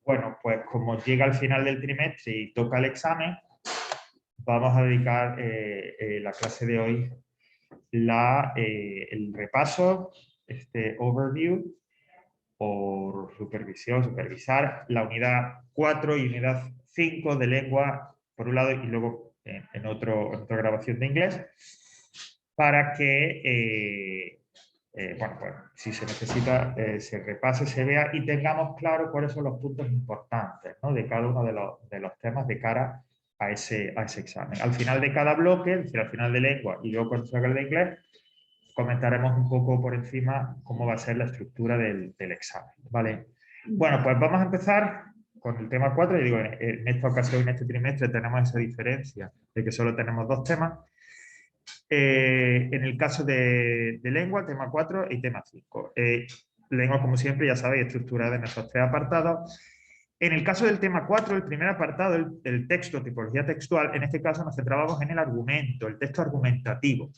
Bueno, pues como llega al final del trimestre y toca el examen, vamos a dedicar la clase de hoy el repaso, este overview o supervisión, supervisar la unidad 4 y unidad 5 de lengua por un lado y luego en otra grabación de inglés para que bueno, pues si se necesita, se repase, se vea y tengamos claro cuáles son los puntos importantes, ¿no?, de cada uno de los temas de cara a ese examen. Al final de cada bloque, es decir, al final de lengua y luego cuando se haga el de inglés, comentaremos un poco por encima cómo va a ser la estructura del examen, ¿vale? Bueno, pues vamos a empezar con el tema 4. Y digo, en esta ocasión, en este trimestre, tenemos esa diferencia de que solo tenemos dos temas. En el caso de lengua, tema 4 y tema 5. Lengua, como siempre, ya sabéis, estructurada en esos tres apartados. En el caso del tema 4, el primer apartado, el texto, tipología textual, en este caso nos centrábamos en el argumento, el texto argumentativo.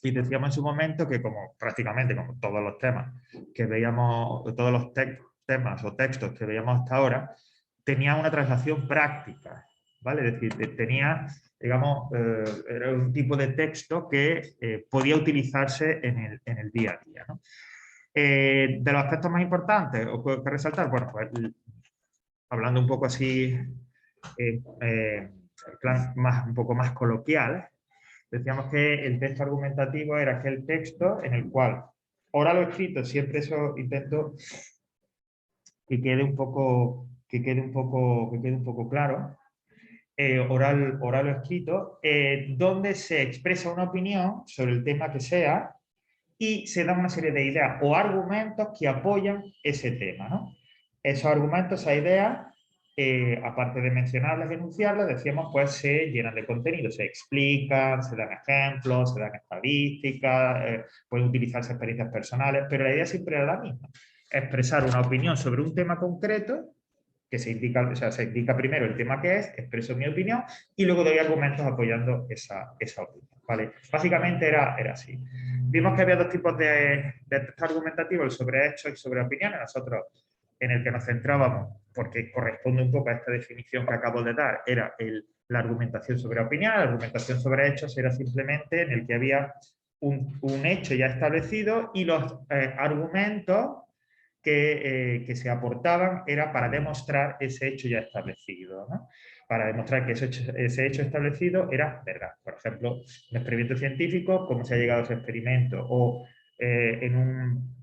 Y decíamos en su momento que prácticamente como todos los temas que veíamos, todos los temas o textos que veíamos hasta ahora, tenía una traslación práctica, ¿vale? Es decir, tenía, digamos, era un tipo de texto que podía utilizarse en el día a día, ¿no? De los aspectos más importantes, o que resaltar, bueno, pues hablando un poco así, en plan un poco más coloquial, decíamos que el texto argumentativo era aquel texto en el cual, oral o escrito, siempre eso intento que quede un poco, claro, oral o escrito, donde se expresa una opinión sobre el tema que sea y se dan una serie de ideas o argumentos que apoyan ese tema, ¿no? Esos argumentos, esas ideas, aparte de mencionarlas y enunciarlas, decíamos, pues se llenan de contenido, se explican, se dan ejemplos, se dan estadísticas, pueden utilizarse experiencias personales, pero la idea siempre era la misma: expresar una opinión sobre un tema concreto, que se indica, o sea, se indica primero el tema que es, expreso mi opinión y luego doy argumentos apoyando esa opinión, ¿vale? Básicamente era así. Vimos que había dos tipos de texto argumentativo, el sobre hechos y sobre opiniones. Nosotros, en el que nos centrábamos, porque corresponde un poco a esta definición que acabo de dar, era la argumentación sobre opinión. La argumentación sobre hechos era simplemente en el que había un hecho ya establecido y los argumentos que se aportaban era para demostrar ese hecho ya establecido, ¿no? Para demostrar que ese hecho establecido era verdad. Por ejemplo, un experimento científico, cómo se ha llegado a ese experimento, o en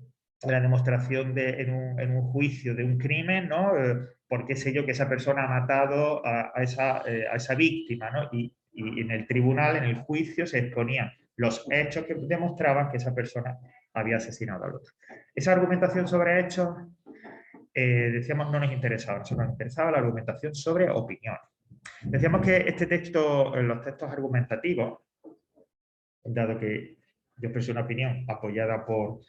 la demostración en un juicio de un crimen, ¿no? ¿Por qué sé yo que esa persona ha matado a esa víctima, ¿no? Y en el tribunal, en el juicio, se exponían los hechos que demostraban que esa persona había asesinado al otro. Esa argumentación sobre hechos, decíamos, no nos interesaba. Nos interesaba la argumentación sobre opinión. Decíamos que este texto, los textos argumentativos, dado que yo expreso una opinión apoyada por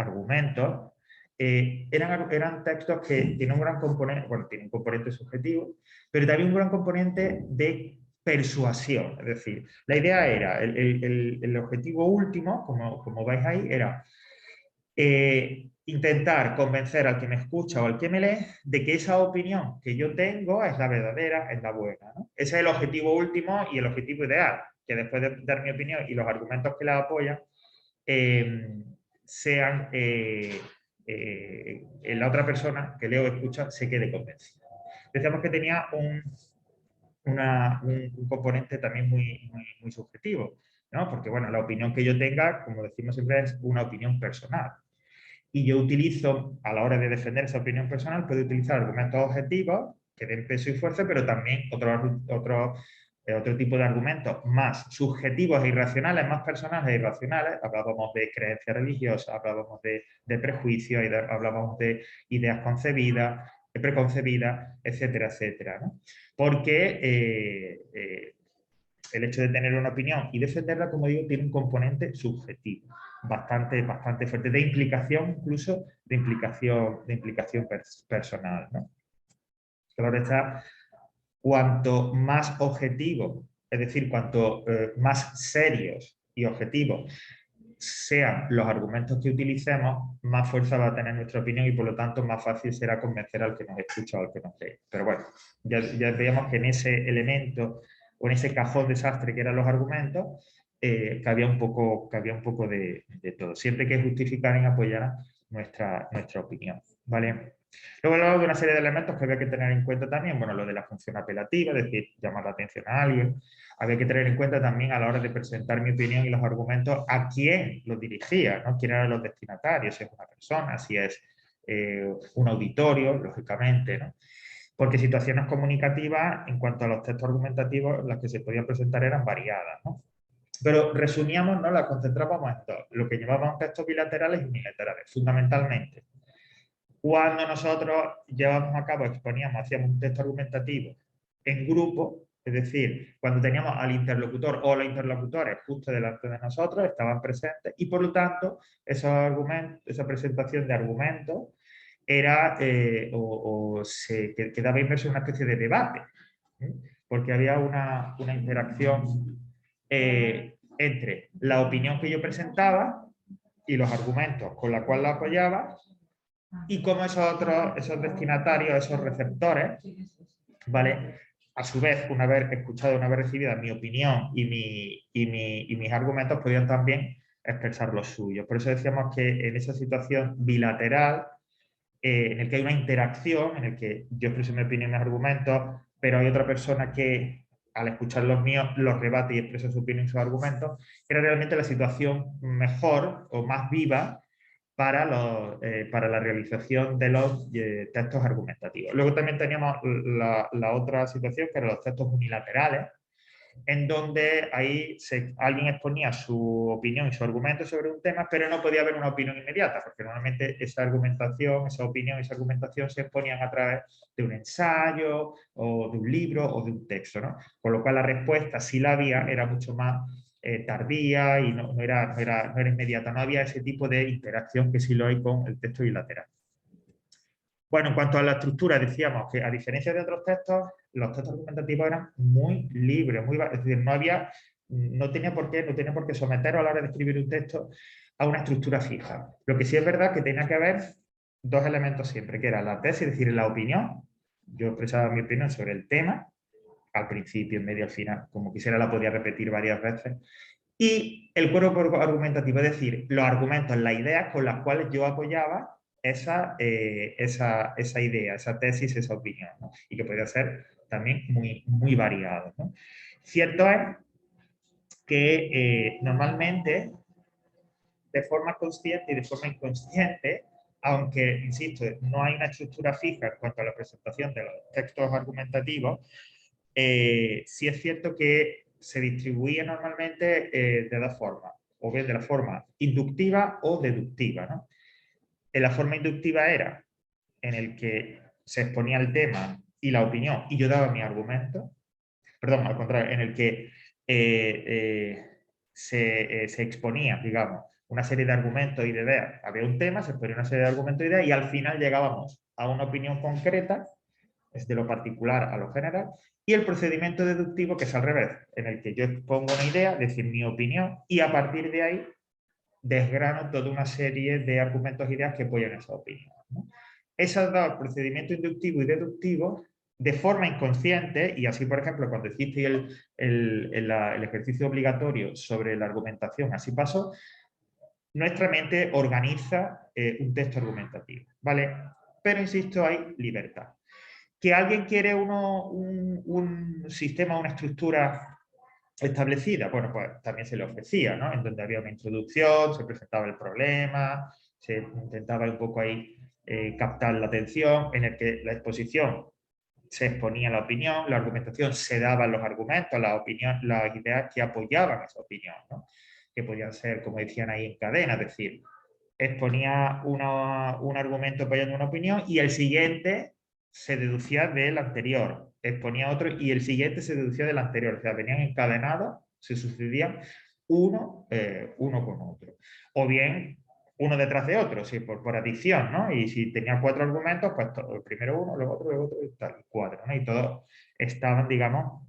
argumentos, eran textos que tienen un gran componente, bueno, tienen un componente subjetivo, pero también un gran componente de persuasión. Es decir, la idea era, el objetivo último, como veis ahí, era intentar convencer al que me escucha o al que me lee de que esa opinión que yo tengo es la verdadera, es la buena, ¿no? Ese es el objetivo último y el objetivo ideal, que después de dar mi opinión y los argumentos que la apoyan, sean la otra persona que leo o escucha se quede convencida. Decíamos que tenía un componente también muy subjetivo, ¿no? Porque, bueno, la opinión que yo tenga, como decimos siempre, es una opinión personal. Y yo utilizo, a la hora de defender esa opinión personal, puedo utilizar argumentos objetivos que den peso y fuerza, pero también otro tipo de argumentos más subjetivos e irracionales, más personales e irracionales. Hablábamos de creencias religiosas, hablábamos de prejuicios, hablábamos de ideas concebidas, preconcebidas, etcétera, etcétera, ¿no? Porque el hecho de tener una opinión y defenderla, como digo, tiene un componente subjetivo bastante fuerte, de implicación, incluso de implicación personal, ¿no? Claro está, cuanto más objetivo, es decir, cuanto más serios y objetivos sean los argumentos que utilicemos, más fuerza va a tener nuestra opinión y por lo tanto más fácil será convencer al que nos escucha o al que nos lee. Pero bueno, ya veíamos que en ese elemento o en ese cajón desastre que eran los argumentos, cabía un poco de todo, siempre que justificaran y apoyaran nuestra opinión, ¿vale? Luego hablamos de una serie de elementos que había que tener en cuenta también, bueno, lo de la función apelativa, es decir, llamar la atención a alguien. Había que tener en cuenta también a la hora de presentar mi opinión y los argumentos a quién los dirigía, ¿no? Quién eran los destinatarios, si es una persona, si es un auditorio, lógicamente, ¿no? Porque situaciones comunicativas, en cuanto a los textos argumentativos, las que se podían presentar eran variadas, ¿no? Pero resumíamos, ¿no? Las concentrábamos en dos, lo que llevaban textos bilaterales y unilaterales, fundamentalmente. Cuando nosotros llevábamos a cabo, exponíamos, hacíamos un texto argumentativo en grupo, es decir, cuando teníamos al interlocutor o los interlocutores justo delante de nosotros, estaban presentes y por lo tanto esa presentación de argumentos era se quedaba inmerso en una especie de debate, ¿sí? Porque había una interacción entre la opinión que yo presentaba y los argumentos con la cual la apoyaba y cómo esos destinatarios, esos receptores, ¿vale? A su vez, una vez escuchado, una vez recibida mi opinión y mis argumentos, podían también expresar los suyos. Por eso decíamos que en esa situación bilateral, en el que hay una interacción, en el que yo expreso mi opinión y mis argumentos, pero hay otra persona que al escuchar los míos los rebate y expresa su opinión y sus argumentos, era realmente la situación mejor o más viva para la realización de los textos argumentativos. Luego también teníamos la otra situación, que eran los textos unilaterales, en donde ahí alguien exponía su opinión y su argumento sobre un tema, pero no podía haber una opinión inmediata, porque normalmente esa argumentación, esa opinión y esa argumentación se exponían a través de un ensayo, o de un libro, o de un texto, ¿no? Con lo cual la respuesta, si la había, era mucho más tardía y no era inmediata, no había ese tipo de interacción que sí lo hay con el texto bilateral. Bueno, en cuanto a la estructura, decíamos que a diferencia de otros textos, los textos argumentativos eran muy libres, es decir, no tenía por qué someteros a la hora de escribir un texto a una estructura fija. Lo que sí es verdad que tenía que haber dos elementos siempre, que era la tesis, es decir, la opinión. Yo expresaba mi opinión sobre el tema, al principio, en medio, al final, como quisiera la podía repetir varias veces. Y el cuerpo argumentativo, es decir, los argumentos, las ideas con las cuales yo apoyaba esa idea, esa tesis, esa opinión, ¿no? Y que podía ser también muy variado, ¿no? Cierto es que normalmente, de forma consciente y de forma inconsciente, aunque, insisto, no hay una estructura fija en cuanto a la presentación de los textos argumentativos, sí es cierto que se distribuía normalmente de dos formas, o bien de la forma inductiva o deductiva, ¿no? En la forma inductiva era en el que se exponía el tema y la opinión y yo daba mi argumento, perdón, al contrario, en el que se exponía, digamos, una serie de argumentos y de ideas. Había un tema, se exponía una serie de argumentos y ideas y al final llegábamos a una opinión concreta, es de lo particular a lo general, y el procedimiento deductivo, que es al revés, en el que yo expongo una idea, decir mi opinión, y a partir de ahí desgrano toda una serie de argumentos e ideas que apoyan esa opinión, ¿no? Esos dos, procedimiento inductivo y deductivo, de forma inconsciente, y así, por ejemplo, cuando hiciste el ejercicio obligatorio sobre la argumentación, así pasó, nuestra mente organiza un texto argumentativo, ¿vale? Pero, insisto, hay libertad. ¿Que alguien quiere un sistema, una estructura establecida? Bueno, pues también se le ofrecía, ¿no? En donde había una introducción, se presentaba el problema, se intentaba un poco ahí captar la atención, en el que la exposición se exponía la opinión, la argumentación se daban los argumentos, las ideas que apoyaban esa opinión, ¿no? Que podían ser, como decían ahí, en cadena, es decir, exponía un argumento apoyando una opinión y el siguiente se deducía del anterior, exponía otro y el siguiente se deducía del anterior, o sea, venían encadenados, se sucedían uno con otro. O bien uno detrás de otro, sí, por adición, ¿no? Y si tenía 4 argumentos, pues primero uno, luego otro y tal, 4, ¿no? Y todos estaban, digamos,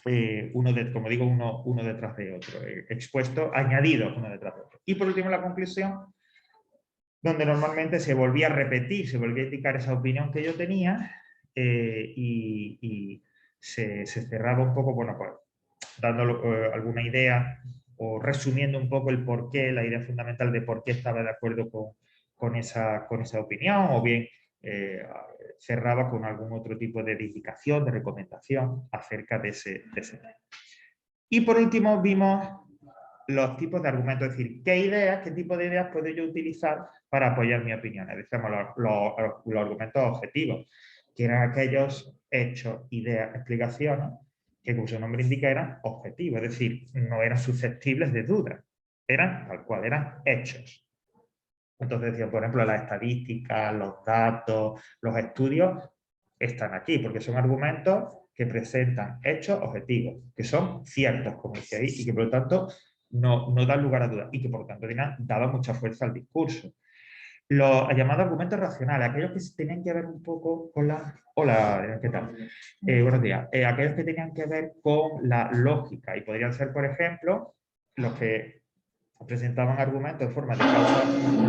como digo, uno detrás de otro, expuestos, añadidos uno detrás de otro. Y por último, la conclusión, donde normalmente se volvía a repetir, se volvía a indicar esa opinión que yo tenía y se cerraba un poco, bueno, pues dando alguna idea o resumiendo un poco el porqué, la idea fundamental de por qué estaba de acuerdo con esa opinión, o bien cerraba con algún otro tipo de indicación, de recomendación acerca de ese tema. Y por último vimos los tipos de argumentos, es decir, qué tipo de ideas puedo yo utilizar para apoyar mi opinión. Decíamos los argumentos objetivos, que eran aquellos hechos, ideas, explicaciones que, como su nombre indica, eran objetivos, es decir, no eran susceptibles de duda, eran tal cual, eran hechos. Entonces decía, por ejemplo, las estadísticas, los datos, los estudios están aquí, porque son argumentos que presentan hechos objetivos, que son ciertos, como decía ahí, y que por lo tanto no dan lugar a dudas, y que por lo tanto daban mucha fuerza al discurso. Los llamados argumentos racionales, aquellos que tenían que ver un poco con la... Hola, ¿qué tal? Buenos días. Aquellos que tenían que ver con la lógica, y podrían ser, por ejemplo, los que presentaban argumentos en forma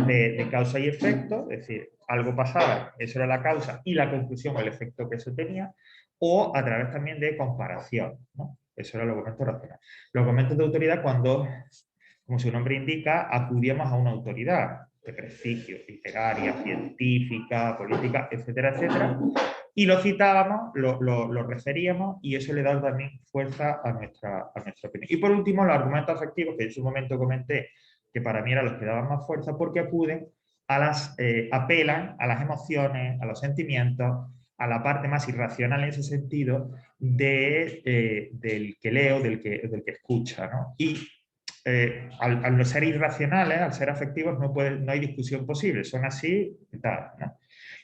de causa y efecto, es decir, algo pasaba, eso era la causa y la conclusión o el efecto que eso tenía, o a través también de comparación, ¿no? Eso era el argumento racional. Los argumentos de autoridad cuando, como su nombre indica, acudíamos a una autoridad de prestigio, literaria, científica, política, etcétera, etcétera, y lo citábamos, lo referíamos y eso le da también fuerza a nuestra opinión. Y por último, los argumentos afectivos, que en su momento comenté que para mí eran los que daban más fuerza porque apelan a las emociones, a los sentimientos, a la parte más irracional en ese sentido del que leo, del que escucha, ¿no? Y al no ser irracionales, al ser afectivos, no hay discusión posible, son así y tal, ¿no?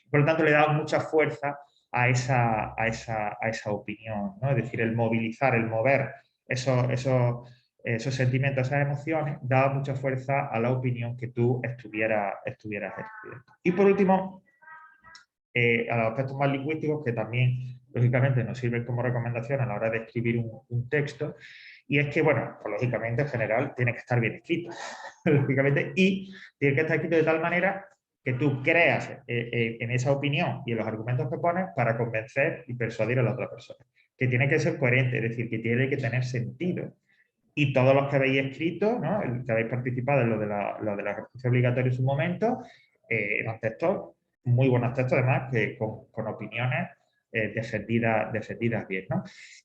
Por lo tanto, le da mucha fuerza a esa opinión, ¿no? Es decir, el movilizar, el mover esos sentimientos, esas emociones, daba mucha fuerza a la opinión que tú estuvieras escribiendo. Y por último, a los aspectos más lingüísticos que también, lógicamente, nos sirven como recomendación a la hora de escribir un texto, y es que, bueno, pues, lógicamente, en general, tiene que estar bien escrito, lógicamente, y tiene que estar escrito de tal manera que tú creas en esa opinión y en los argumentos que pones para convencer y persuadir a la otra persona. Que tiene que ser coherente, es decir, que tiene que tener sentido. Y todos los que habéis escrito, ¿no? Que habéis participado en lo de la ejercicio obligatorio en su momento, eran textos, muy buenos textos además, que con opiniones defendidas bien, ¿no?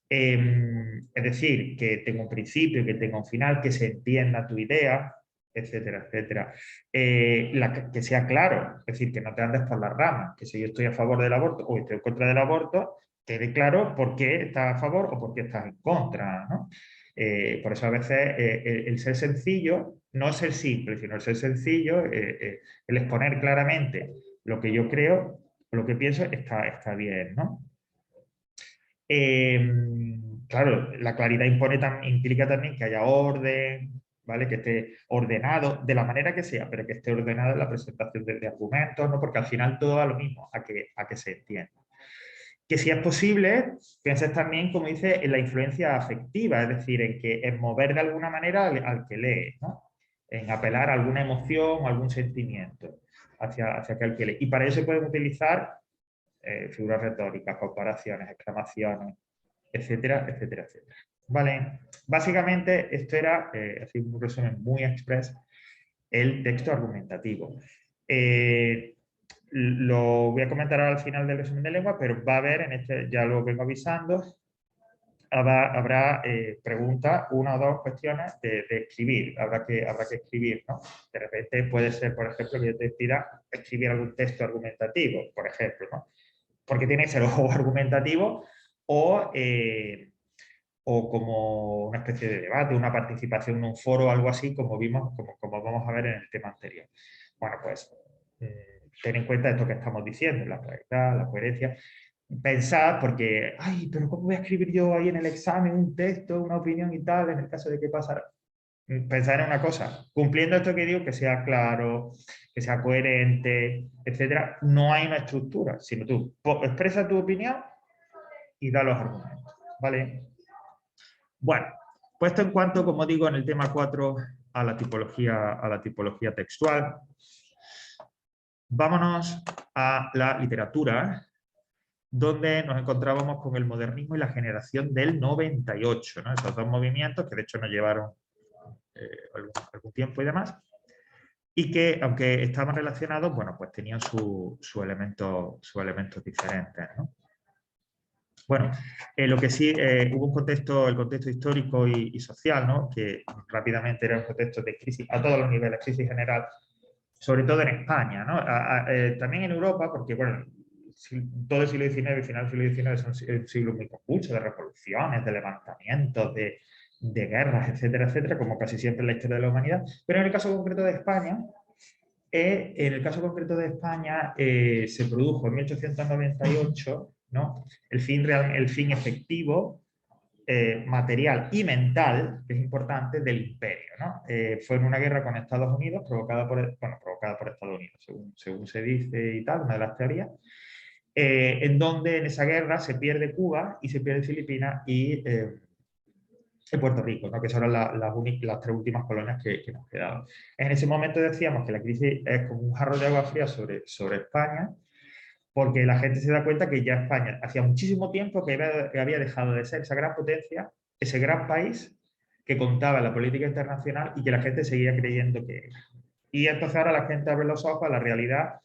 Es decir, que tenga un principio, que tenga un final, que se entienda tu idea, etcétera, etcétera. Que sea claro, es decir, que no te andes por las ramas, que si yo estoy a favor del aborto o estoy en contra del aborto, quede claro por qué estás a favor o por qué estás en contra, ¿no? Por eso a veces el ser sencillo, no ser simple, sino el ser sencillo, el exponer claramente lo que yo creo, lo que pienso, está bien, ¿no? Claro, la claridad implica también que haya orden, ¿vale? Que esté ordenado, de la manera que sea, pero que esté ordenado en la presentación de argumentos, ¿no? Porque al final todo va lo mismo, a que se entienda. Que si es posible, pienses también, como dice, en la influencia afectiva, es decir, en mover de alguna manera al que lee, ¿no? En apelar a alguna emoción o algún sentimiento hacia aquel que lee. Y para eso se pueden utilizar figuras retóricas, comparaciones, exclamaciones, etcétera, etcétera, etcétera. Vale, básicamente esto era, así un resumen muy express, el texto argumentativo. Lo voy a comentar ahora al final del resumen de lengua, pero va a haber, ya lo vengo avisando, habrá preguntas, una o dos cuestiones de escribir, habrá que escribir, ¿no? De repente puede ser, por ejemplo, que yo te pida escribir algún texto argumentativo, por ejemplo, ¿no? Porque tiene que ser o argumentativo o como una especie de debate, una participación en un foro o algo así, como vamos a ver en el tema anterior. Bueno, pues ten en cuenta esto que estamos diciendo, la claridad, la coherencia. Pensad, porque, ay, pero ¿cómo voy a escribir yo ahí en el examen un texto, una opinión y tal, en el caso de que pasara? Pensar en una cosa, cumpliendo esto que digo, que sea claro, que sea coherente, etcétera, no hay una estructura, sino tú expresa tu opinión y da los argumentos, ¿vale? Bueno, puesto en cuanto, como digo, en el tema 4 a la tipología textual, vámonos a la literatura, donde nos encontrábamos con el modernismo y la generación del 98, ¿no? Esos dos movimientos que de hecho nos llevaron algún tiempo y demás, y que, aunque estaban relacionados, bueno, pues tenían sus elementos diferentes, ¿no? Bueno, lo que sí, hubo un contexto, el contexto histórico y social, ¿no? Que rápidamente era un contexto de crisis a todos los niveles, crisis general, sobre todo en España, ¿no? También en Europa, porque, bueno, todo el siglo XIX y final del siglo XIX son un siglo muy convulso de revoluciones, de levantamientos, de guerras, etcétera, etcétera, como casi siempre en la historia de la humanidad. Pero en el caso concreto de España, se produjo en 1898, ¿no? el fin efectivo, material y mental, que es importante, del imperio, ¿no? Fue en una guerra con Estados Unidos, provocada por Estados Unidos, según se dice y tal, una de las teorías, en donde en esa guerra se pierde Cuba y se pierde Filipinas y Puerto Rico, ¿no? Que son las tres últimas colonias que nos quedaban. En ese momento decíamos que la crisis es como un jarro de agua fría sobre España, porque la gente se da cuenta que ya España hacía muchísimo tiempo que había dejado de ser esa gran potencia, ese gran país que contaba en la política internacional y que la gente seguía creyendo que era. Y entonces ahora la gente abre los ojos a la realidad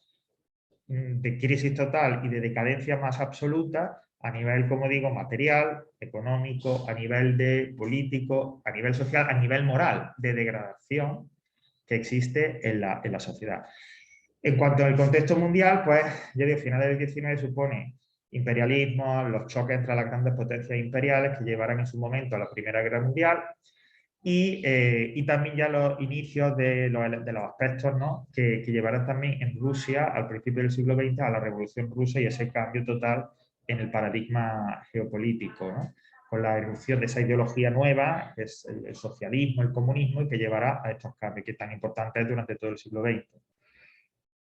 de crisis total y de decadencia más absoluta a nivel, como digo, material, económico, a nivel de político, a nivel social, a nivel moral, de degradación que existe en la sociedad. En cuanto al contexto mundial, pues ya digo, finales del 19 supone imperialismo, los choques entre las grandes potencias imperiales que llevarán en su momento a la Primera Guerra Mundial y también ya los inicios de los aspectos, ¿no? que llevarán también en Rusia al principio del siglo XX a la Revolución Rusa y ese cambio total en el paradigma geopolítico, ¿no? Con la erupción de esa ideología nueva, que es el socialismo, el comunismo, y que llevará a estos cambios que tan importantes durante todo el siglo XX.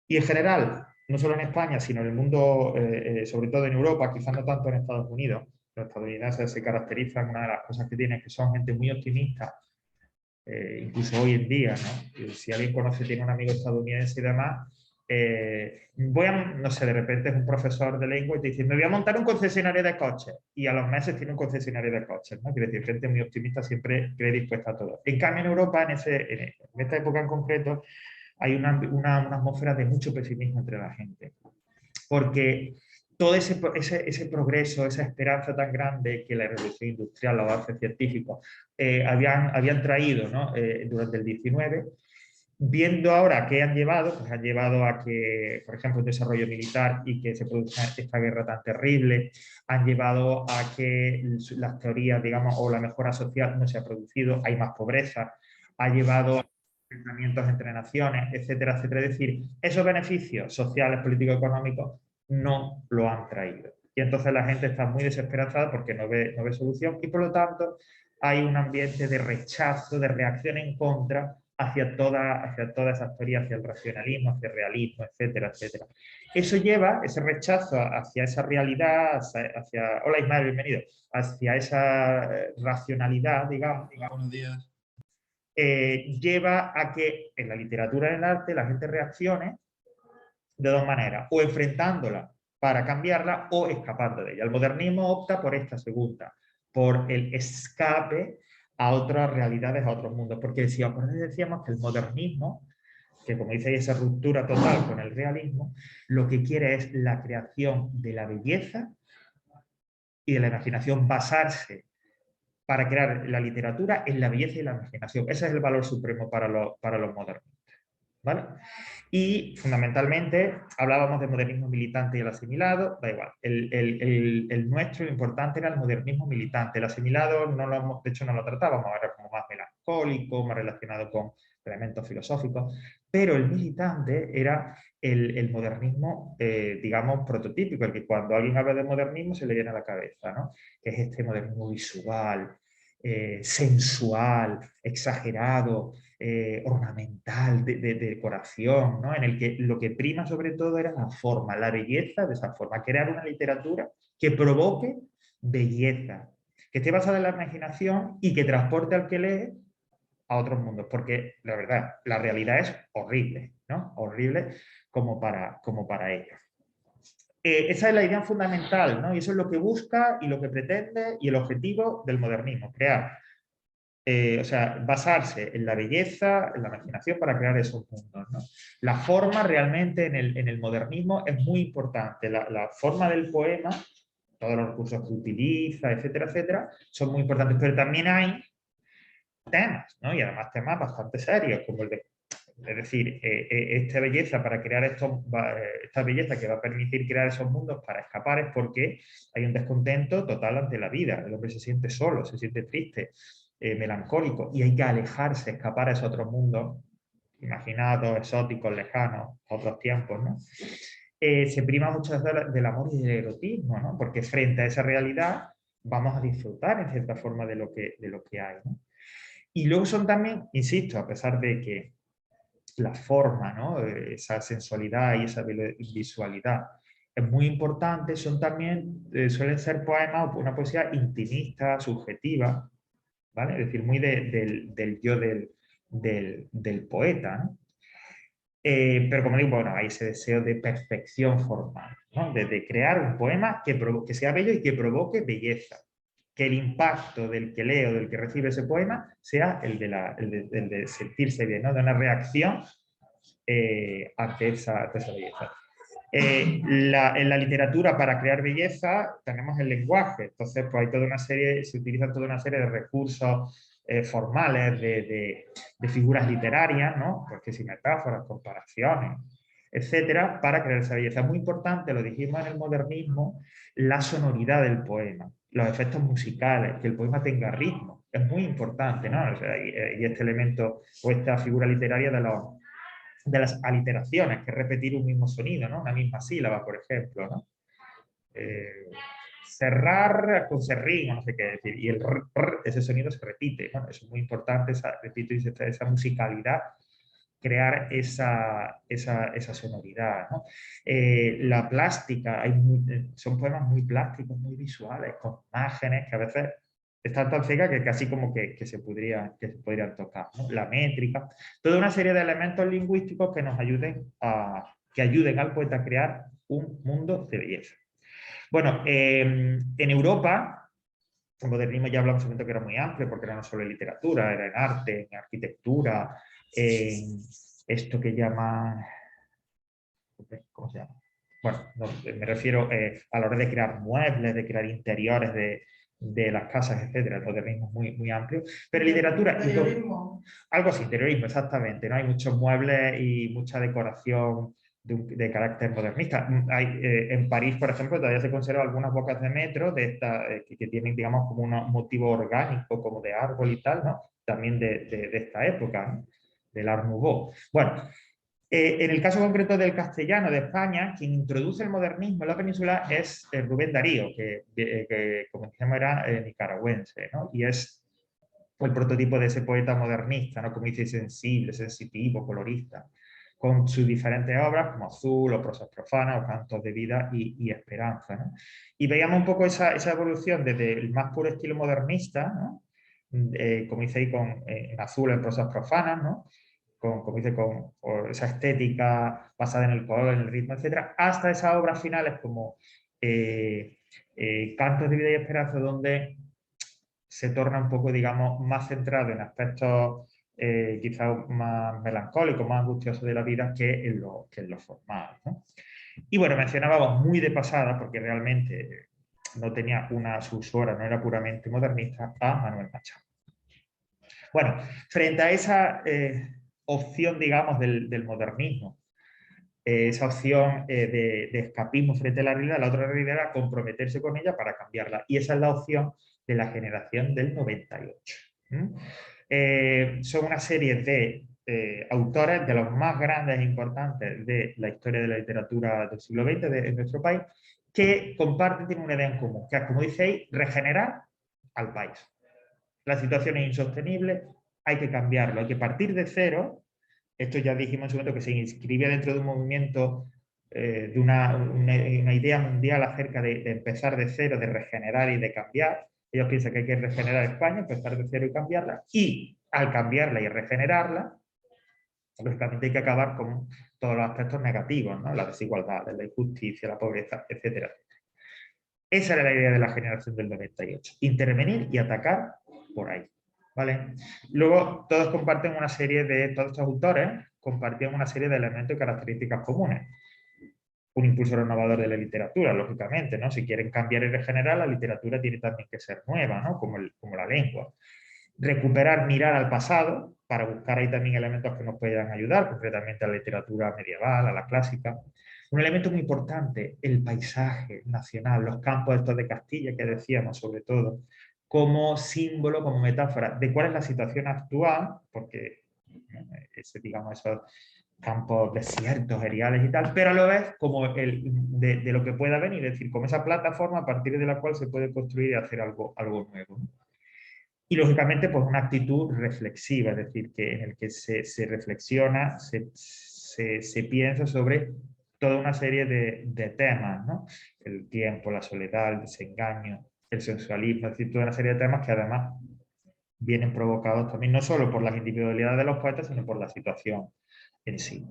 Y en general, no solo en España, sino en el mundo, sobre todo en Europa, quizás no tanto en Estados Unidos. Los estadounidenses se caracterizan, una de las cosas que tienen es que son gente muy optimista, incluso hoy en día, ¿no? Si alguien conoce, tiene un amigo estadounidense y demás, no sé, de repente es un profesor de lengua y te dice, me voy a montar un concesionario de coches, y a los meses tiene un concesionario de coches, ¿no? Quiere decir, gente muy optimista siempre cree dispuesta a todo. En cambio, en Europa, en esta época en concreto, hay una atmósfera de mucho pesimismo entre la gente, porque todo ese progreso, esa esperanza tan grande que la revolución industrial, los avances científicos habían traído, ¿no? Durante el 19, viendo ahora qué han llevado, pues han llevado a que, por ejemplo, el desarrollo militar y que se produzca esta guerra tan terrible, han llevado a que las teorías, digamos, o la mejora social no se ha producido, hay más pobreza, ha llevado a enfrentamientos entre naciones, etcétera, etcétera. Es decir, esos beneficios sociales, políticos, económicos no lo han traído. Y entonces la gente está muy desesperanzada porque no ve solución y por lo tanto hay un ambiente de rechazo, de reacción en contra hacia toda esa teoría, hacia el racionalismo, hacia el realismo, etcétera, etcétera. Eso lleva, ese rechazo hacia esa realidad, hola Ismael, bienvenido, hacia esa racionalidad, digamos, Buenos días. lleva a que en la literatura y en el arte la gente reaccione de dos maneras, o enfrentándola para cambiarla o escapando de ella. El modernismo opta por esta segunda, por el escape a otras realidades, a otros mundos, porque si os decíamos que el modernismo, que como dice, esa ruptura total con el realismo, lo que quiere es la creación de la belleza y de la imaginación, basarse para crear la literatura en la belleza y la imaginación. Ese es el valor supremo para los modernos. ¿Vale? Y fundamentalmente hablábamos de modernismo militante y el asimilado, da igual. El nuestro, lo importante era el modernismo militante. El asimilado, de hecho, no lo tratábamos, era como más melancólico, más relacionado con elementos filosóficos, pero el militante era el modernismo, digamos, prototípico, el que cuando alguien habla de modernismo se le viene a la cabeza, ¿no? Que es este modernismo visual, sensual, exagerado, ornamental, de decoración, ¿no? En el que lo que prima sobre todo era la forma, la belleza de esa forma, crear una literatura que provoque belleza, que esté basada en la imaginación y que transporte al que lee a otros mundos, porque la verdad, la realidad es horrible, ¿no? Horrible como para ellos. Esa es la idea fundamental, ¿no? Y eso es lo que busca y lo que pretende y el objetivo del modernismo, crear, o sea, basarse en la belleza, en la imaginación para crear esos mundos, ¿no? La forma realmente en el modernismo es muy importante, la forma del poema, todos los recursos que utiliza, etcétera, etcétera, son muy importantes, pero también hay temas, ¿no? Y además temas bastante serios, como el de, es decir, esta belleza para crear esta belleza que va a permitir crear esos mundos para escapar es porque hay un descontento total ante la vida. El hombre se siente solo, se siente triste, melancólico, y hay que alejarse, escapar a esos otros mundos imaginados, exóticos, lejanos, otros tiempos, ¿no? Se prima mucho del amor y del erotismo, ¿no? Porque frente a esa realidad vamos a disfrutar en cierta forma de lo que hay, ¿no? Y luego son también, insisto, a pesar de que la forma, ¿no? Esa sensualidad y esa visualidad es muy importante, son también, suelen ser poemas o una poesía intimista, subjetiva, ¿vale? Es decir, muy del yo del poeta, ¿no? Pero como digo, bueno, hay ese deseo de perfección formal, ¿no? De crear un poema que sea bello y que provoque belleza. Que el impacto del que lee o del que recibe ese poema sea el de sentirse bien, ¿no? De una reacción ante esa belleza. En la literatura, para crear belleza, tenemos el lenguaje. Entonces, pues hay toda una serie, se utilizan toda una serie de recursos formales, de figuras literarias, ¿no? Pues que si metáforas, comparaciones, etcétera, para crear esa belleza. Es muy importante, lo dijimos en el modernismo, la sonoridad del poema, los efectos musicales, que el poema tenga ritmo. Es muy importante, ¿no? O sea, y este elemento o esta figura literaria de las aliteraciones, que es repetir un mismo sonido, ¿no? Una misma sílaba, por ejemplo, ¿no? Cerrar con serrín, no sé qué decir, y ese sonido se repite, ¿no? Eso es muy importante, repito, esa musicalidad, crear esa sonoridad, ¿no? La plástica, son poemas muy plásticos, muy visuales, con imágenes que a veces están tan secas que casi como que se podrían tocar, ¿no? La métrica, toda una serie de elementos lingüísticos que nos ayuden que ayuden al poeta a crear un mundo de belleza. Bueno, en Europa, el modernismo ya hablamos un momento que era muy amplio, porque era no solo en literatura, era en arte, en arquitectura, en esto que llaman, ¿cómo se llama? Bueno, no, me refiero a la hora de crear muebles, de crear interiores de las casas, etcétera. El modernismo es muy amplio. Pero en literatura, algo así, interiorismo, exactamente. ¿No? Hay muchos muebles y mucha decoración de carácter modernista. Hay, en París, por ejemplo, todavía se conservan algunas bocas de metro que tienen, digamos, como un motivo orgánico, como de árbol y tal, ¿no? También de esta época, ¿no? Del Art Nouveau. Bueno, en el caso concreto del castellano de España, quien introduce el modernismo en la península es Rubén Darío, que como decíamos era nicaragüense, ¿no? Y es el prototipo de ese poeta modernista, ¿no? Como dice, sensible, sensitivo, colorista, con sus diferentes obras como Azul o Prosas profanas o Cantos de vida y Esperanza, ¿no? Y veíamos un poco esa evolución desde el más puro estilo modernista, ¿no? Como dice ahí en Azul en Prosas profanas, ¿no? Como dice, con esa estética basada en el color, en el ritmo, etcétera, hasta esas obras finales como Cantos de vida y Esperanza, donde se torna un poco, digamos, más centrado en aspectos quizás más melancólicos, más angustiosos de la vida que en lo formal, ¿no? Y bueno, mencionábamos muy de pasada, porque realmente no tenía su obra, no era puramente modernista, a Manuel Machado. Bueno, frente a esa opción, digamos, del modernismo, esa opción de escapismo frente a la realidad, la otra realidad era comprometerse con ella para cambiarla. Y esa es la opción de la generación del 98. Son una serie de autores de los más grandes e importantes de la historia de la literatura del siglo XX en nuestro país, que comparten, tienen una idea en común, que es, como dice regenerar al país. La situación es insostenible, hay que cambiarlo, hay que partir de cero. Esto ya dijimos en su momento que se inscribía dentro de un movimiento, de una idea mundial acerca de empezar de cero, de regenerar y de cambiar. Ellos piensan que hay que regenerar España, empezar de cero y cambiarla, y al cambiarla y regenerarla, lógicamente hay que acabar con todos los aspectos negativos, ¿no? La desigualdad, la injusticia, la pobreza, etcétera. Esa era la idea de la generación del 98. Intervenir y atacar por ahí. ¿Vale? Luego, todos comparten una serie de, todos estos autores compartían una serie de elementos y características comunes. Un impulso renovador de la literatura, lógicamente, ¿no? Si quieren cambiar y regenerar, la literatura tiene también que ser nueva, ¿no? Como la lengua. Recuperar, mirar al pasado, para buscar ahí también elementos que nos puedan ayudar, concretamente a la literatura medieval, a la clásica. Un elemento muy importante, el paisaje nacional, los campos estos de Castilla que decíamos sobre todo, como símbolo, como metáfora de cuál es la situación actual, porque digamos, esos campos desiertos, eriales y tal, pero a la vez como de lo que pueda venir, es decir, como esa plataforma a partir de la cual se puede construir y hacer algo nuevo, ¿no? Y lógicamente, pues una actitud reflexiva, es decir, que en el que se reflexiona, se piensa sobre toda una serie de temas, ¿no? El tiempo, la soledad, el desengaño, el sensualismo, es decir, toda una serie de temas que además vienen provocados también no solo por las individualidades de los poetas, sino por la situación en sí.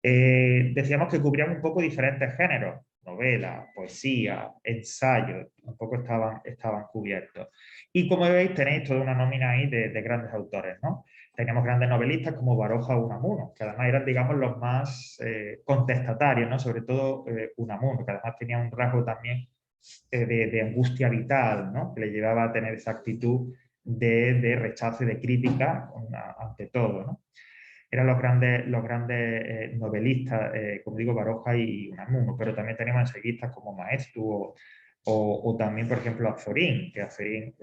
Decíamos que cubrían un poco diferentes géneros, novela, poesía, ensayo, un poco estaban cubiertos. Y como veis, tenéis toda una nómina ahí de grandes autores, ¿no? Teníamos grandes novelistas como Baroja o Unamuno, que además eran, digamos, los más contestatarios, ¿no? Sobre todo Unamuno, que además tenía un rasgo también de angustia vital, ¿no? Que le llevaba a tener esa actitud de rechazo y de crítica ante todo, ¿no? Eran los grandes novelistas, como digo, Baroja y Unamuno, pero también tenemos ensayistas como Maeztu o también, por ejemplo, Azorín, que Azorín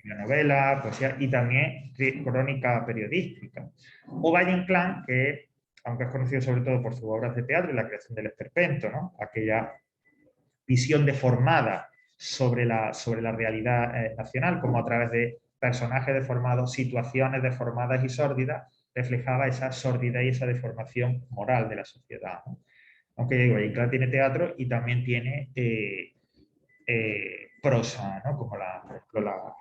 la novela, poesía y también crónica periodística. O Valle Inclán, que aunque es conocido sobre todo por sus obras de teatro y la creación del esperpento, ¿no? Aquella visión deformada sobre la realidad nacional, como a través de personajes deformados, situaciones deformadas y sórdidas, reflejaba esa sordidez y esa deformación moral de la sociedad, ¿no? Aunque digo, Inclán tiene teatro y también tiene prosa, ¿no? Como por ejemplo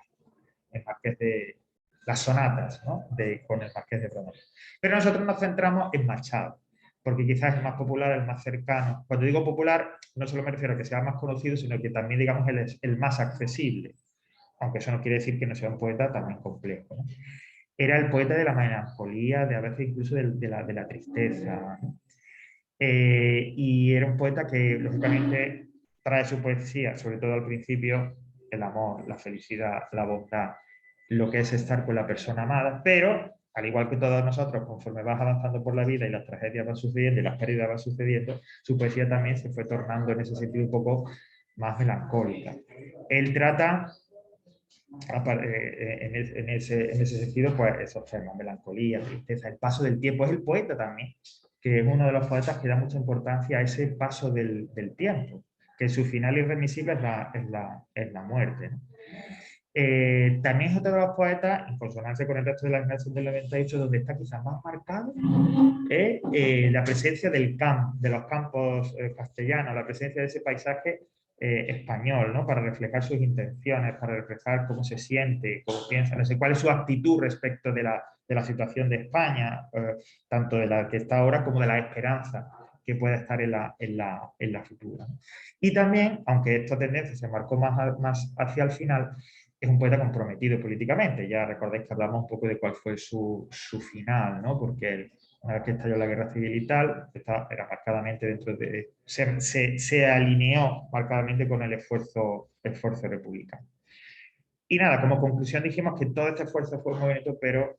el Marqués de las sonatas, ¿no? Con el Marqués de Pronovo. Pero nosotros nos centramos en Machado, porque quizás es el más popular, el más cercano. Cuando digo popular, no solo me refiero a que sea más conocido, sino que también, digamos, él es el más accesible, aunque eso no quiere decir que no sea un poeta también complejo, ¿no? Era el poeta de la melancolía, de a veces incluso de la tristeza, ¿no? Y era un poeta que, lógicamente, trae su poesía, sobre todo al principio, el amor, la felicidad, la bondad, lo que es estar con la persona amada, pero, al igual que todos nosotros, conforme vas avanzando por la vida y las tragedias van sucediendo y las pérdidas van sucediendo, su poesía también se fue tornando en ese sentido un poco más melancólica. Él trata en ese sentido, pues esos temas, melancolía, tristeza, el paso del tiempo. Es el poeta también, que es uno de los poetas que da mucha importancia a ese paso del tiempo, que su final irremisible es la muerte, ¿no? También es otro de los poetas, en consonancia con el resto de la generación del 98, donde está quizás más marcado la presencia de los campos castellanos, la presencia de ese paisaje español, ¿no? Para reflejar sus intenciones, para reflejar cómo se siente, cómo piensa, no sé, cuál es su actitud respecto de la situación de España, tanto de la que está ahora como de la esperanza que puede estar en la futura. Y también, aunque esta tendencia se marcó más hacia el final, es un poeta comprometido políticamente. Ya recordáis que hablamos un poco de cuál fue su final, ¿no? Porque él, una vez que estalló la guerra civil y tal, era marcadamente dentro de... Se alineó marcadamente con el esfuerzo republicano. Y nada, como conclusión dijimos que todo este esfuerzo fue muy bonito, pero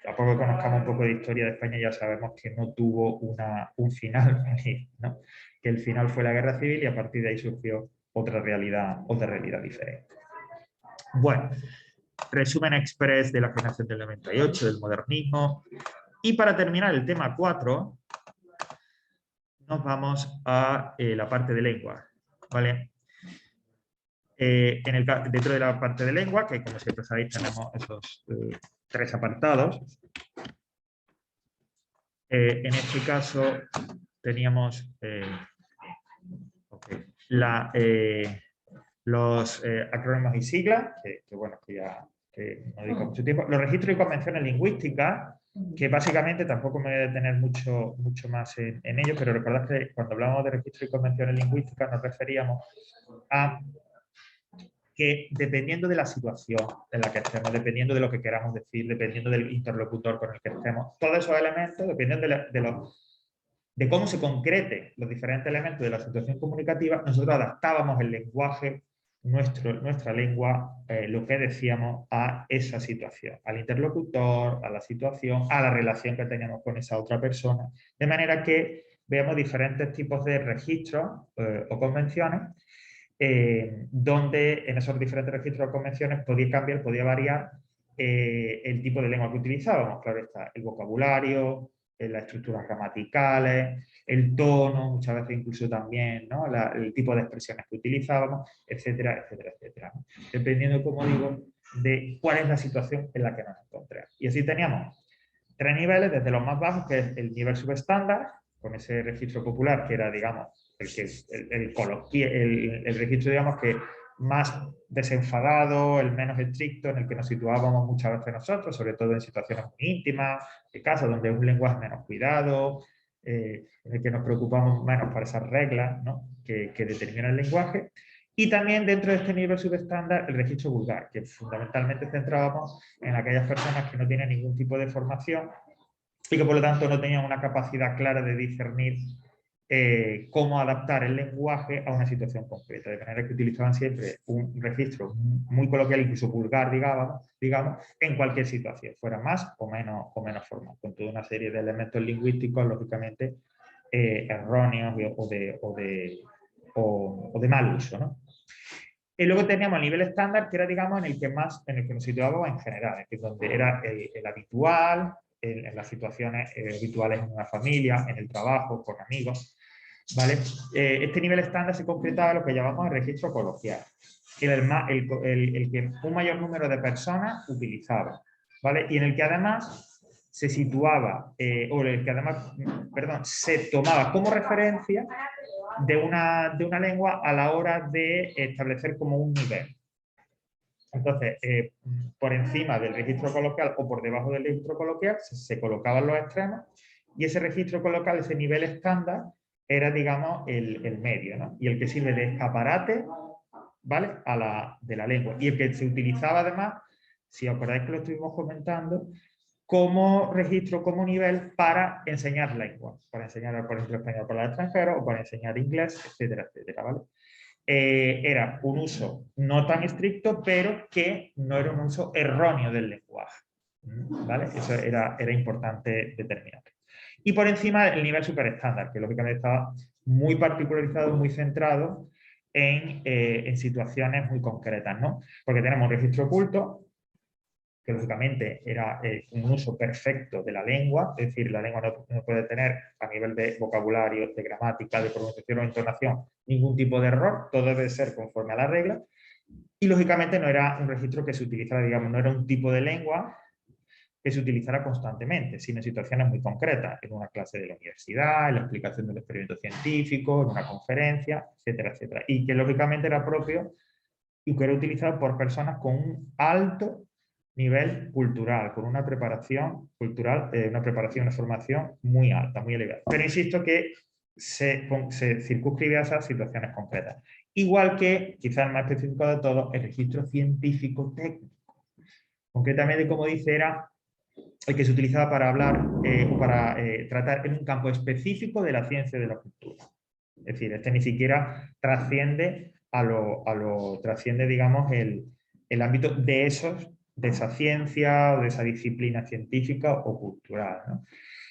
a poco que conozcamos un poco de historia de España ya sabemos que no tuvo un final feliz, ¿no? Que el final fue la guerra civil y a partir de ahí surgió otra realidad diferente. Bueno, resumen express de la generación del 98, del modernismo. Y para terminar el tema 4, nos vamos a la parte de lengua, ¿vale? Dentro de la parte de lengua, que como siempre sabéis tenemos esos 3 apartados. En este caso teníamos los acrónimos y siglas, bueno, que ya que no dedico mucho tiempo, los registros y convenciones lingüísticas, que básicamente tampoco me voy a detener mucho más en ello, pero recordad que cuando hablamos de registros y convenciones lingüísticas nos referíamos a que dependiendo de la situación en la que estemos, dependiendo de lo que queramos decir, dependiendo del interlocutor con el que estemos, todos esos elementos, dependiendo de cómo se concreten los diferentes elementos de la situación comunicativa, nosotros adaptábamos el lenguaje, nuestra lengua, lo que decíamos, a esa situación, al interlocutor, a la situación, a la relación que teníamos con esa otra persona, de manera que veamos diferentes tipos de registros o convenciones, donde en esos diferentes registros o convenciones podía cambiar, podía variar el tipo de lengua que utilizábamos. Claro está, el vocabulario, las estructuras gramaticales, el tono, muchas veces incluso también, ¿no? El tipo de expresiones que utilizábamos, etcétera, etcétera, etcétera, ¿no? Dependiendo, como digo, de cuál es la situación en la que nos encontramos. Y así teníamos 3 niveles, desde los más bajos, que es el nivel subestándar, con ese registro popular, que era, digamos, el registro, digamos, que más desenfadado, el menos estricto, en el que nos situábamos muchas veces nosotros, sobre todo en situaciones muy íntimas, de casa, donde es un lenguaje menos cuidado, en el que nos preocupamos menos por esas reglas, ¿no? que determinan el lenguaje. Y también dentro de este nivel subestándar, el registro vulgar, que fundamentalmente centrábamos en aquellas personas que no tienen ningún tipo de formación y que por lo tanto no tenían una capacidad clara de discernir cómo adaptar el lenguaje a una situación concreta, de manera que utilizaban siempre un registro muy coloquial, incluso vulgar, digamos, en cualquier situación, fuera más o menos formal, con toda una serie de elementos lingüísticos, lógicamente, erróneos o de mal uso, ¿no? Y luego teníamos el nivel estándar, que era, digamos, en el que nos situábamos en general, que es donde era el habitual, en las situaciones habituales en una familia, en el trabajo, con amigos, ¿vale? Este nivel estándar se concretaba en lo que llamamos el registro coloquial, que era el que un mayor número de personas utilizaba, ¿vale? Y en el que además se situaba, o el que además, perdón, se tomaba como referencia de una lengua a la hora de establecer como un nivel. Entonces, por encima del registro coloquial o por debajo del registro coloquial se colocaban los extremos y ese registro coloquial, ese nivel estándar, era, digamos, el medio, ¿no? Y el que sirve de escaparate, ¿vale? De la lengua. Y el que se utilizaba además, si os acordáis que lo estuvimos comentando, como registro, como nivel para enseñar lengua, para enseñar, por ejemplo, español para los extranjeros o para enseñar inglés, etcétera, etcétera, ¿vale? Era un uso no tan estricto, pero que no era un uso erróneo del lenguaje, ¿vale? Eso era importante determinar. Y por encima el nivel superestándar, que lógicamente estaba muy particularizado, muy centrado en situaciones muy concretas, ¿no? Porque tenemos un registro oculto, que lógicamente era un uso perfecto de la lengua, es decir, la lengua no puede tener a nivel de vocabulario, de gramática, de pronunciación o entonación ningún tipo de error, todo debe ser conforme a la regla, y lógicamente no era un registro que se utilizara, digamos, no era un tipo de lengua que se utilizara constantemente, sino en situaciones muy concretas, en una clase de la universidad, en la explicación del experimento científico, en una conferencia, etcétera, etcétera, y que lógicamente era propio y que era utilizado por personas con un alto nivel cultural, con una preparación cultural, una formación muy alta, muy elevada. Pero insisto que se circunscribe a esas situaciones concretas. Igual que, quizás el más específico de todos, el registro científico-técnico. Concretamente, como dice, era el que se utilizaba para hablar o para tratar en un campo específico de la ciencia y de la cultura. Es decir, este ni siquiera trasciende trasciende, digamos, el ámbito de esa ciencia o de esa disciplina científica o cultural, ¿no?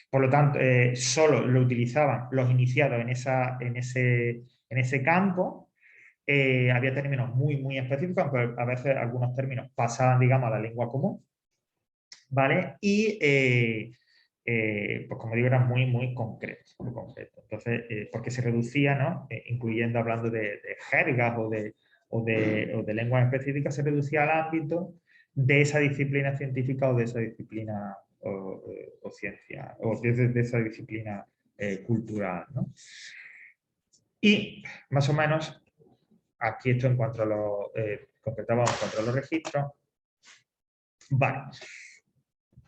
Por lo tanto, solo lo utilizaban los iniciados en ese campo. Había términos muy específicos, aunque a veces algunos términos pasaban, digamos, a la lengua común, ¿vale? Y pues como digo, era muy concreto, muy concreto. Entonces, porque se reducía, ¿no? Incluyendo, hablando de jergas o de lenguas específicas, se reducía al ámbito de esa disciplina científica o de esa disciplina o ciencia, o de esa disciplina cultural, ¿no? Y más o menos aquí esto en cuanto a los, completábamos en cuanto a los registros. Vale.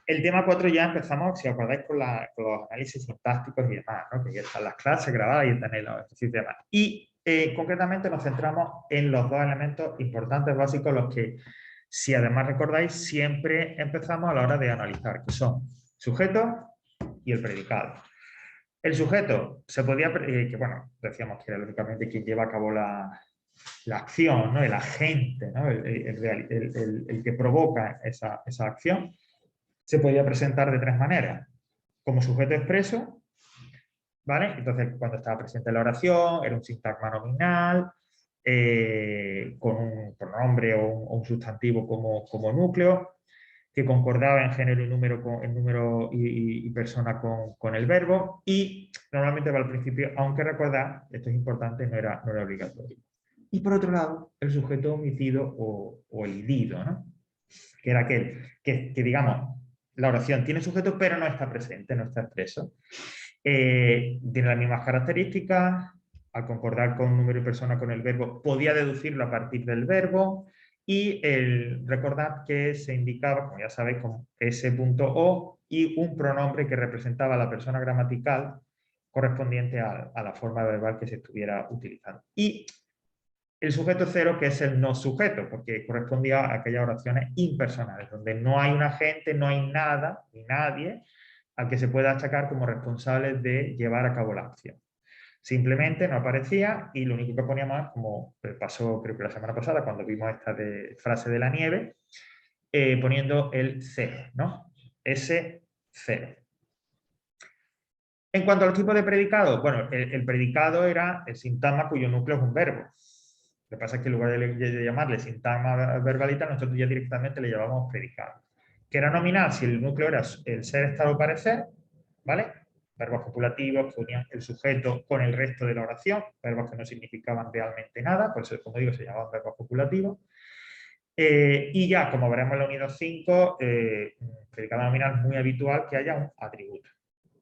El tema 4 ya empezamos, si os acordáis, con los análisis sintácticos y demás, ¿no? Que ya están las clases grabadas y están en los ejercicios y demás. Y concretamente nos centramos en los dos elementos importantes, básicos, los que, si además recordáis, siempre empezamos a la hora de analizar, que son sujeto y el predicado. El sujeto se podía, que bueno, decíamos que era lógicamente quien lleva a cabo la acción, ¿no? El agente, ¿no? El que provoca esa acción. Se podía presentar de tres maneras. Como sujeto expreso, ¿vale? Entonces, cuando estaba presente en la oración, era un sintagma nominal, con un pronombre o un sustantivo como núcleo, que concordaba en género y número y persona con el verbo, y normalmente va al principio, aunque recordad, esto es importante, no era obligatorio. Y por otro lado, el sujeto omitido o elidido, ¿no? Que era aquel que digamos, la oración tiene sujeto, pero no está presente, no está expreso. Tiene las mismas características, al concordar con número y persona con el verbo, podía deducirlo a partir del verbo, y recordad que se indicaba, como ya sabéis, con S.O y un pronombre que representaba a la persona gramatical correspondiente a la forma verbal que se estuviera utilizando. Y el sujeto cero, que es el no sujeto, porque correspondía a aquellas oraciones impersonales, donde no hay un agente, no hay nada, ni nadie, al que se pueda achacar como responsable de llevar a cabo la acción. Simplemente no aparecía, y lo único que poníamos, como pasó creo que la semana pasada, cuando vimos esta frase de la nieve, poniendo el cero, ¿no? Ese cero. En cuanto a los tipos de predicados, bueno, el predicado era el sintagma cuyo núcleo es un verbo. Lo que pasa es que en lugar de llamarle sintagma verbalita, nosotros ya directamente le llamamos predicado. Que era nominal si el núcleo era el ser, estar o parecer, ¿vale? Verbos copulativos que unían el sujeto con el resto de la oración, verbos que no significaban realmente nada, por eso, como digo, se llamaban verbos copulativos. Y ya, como veremos en la unidad 5, predicado nominal es muy habitual que haya un atributo,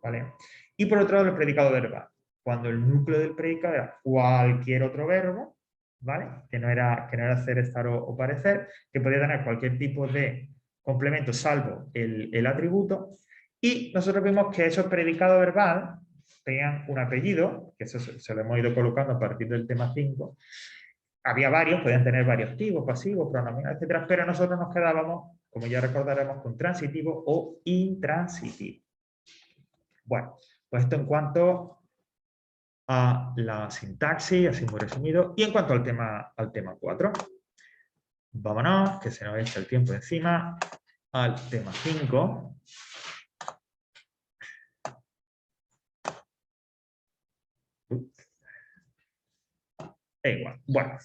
¿vale? Y por otro lado, el predicado verbal, cuando el núcleo del predicado era cualquier otro verbo, ¿vale? Que no era ser, estar o parecer, que podía tener cualquier tipo de complemento salvo el atributo. Y nosotros vimos que esos predicados verbal tenían un apellido, que eso se lo hemos ido colocando a partir del tema 5. Había varios, podían tener varios tipos, pasivos, pronominales, etcétera, pero nosotros nos quedábamos, como ya recordaremos, con transitivo o intransitivo. Bueno, pues esto en cuanto a la sintaxis, así muy resumido, y en cuanto al tema 4. Vámonos, que se nos echa el tiempo encima, al tema 5. Igual. Bueno,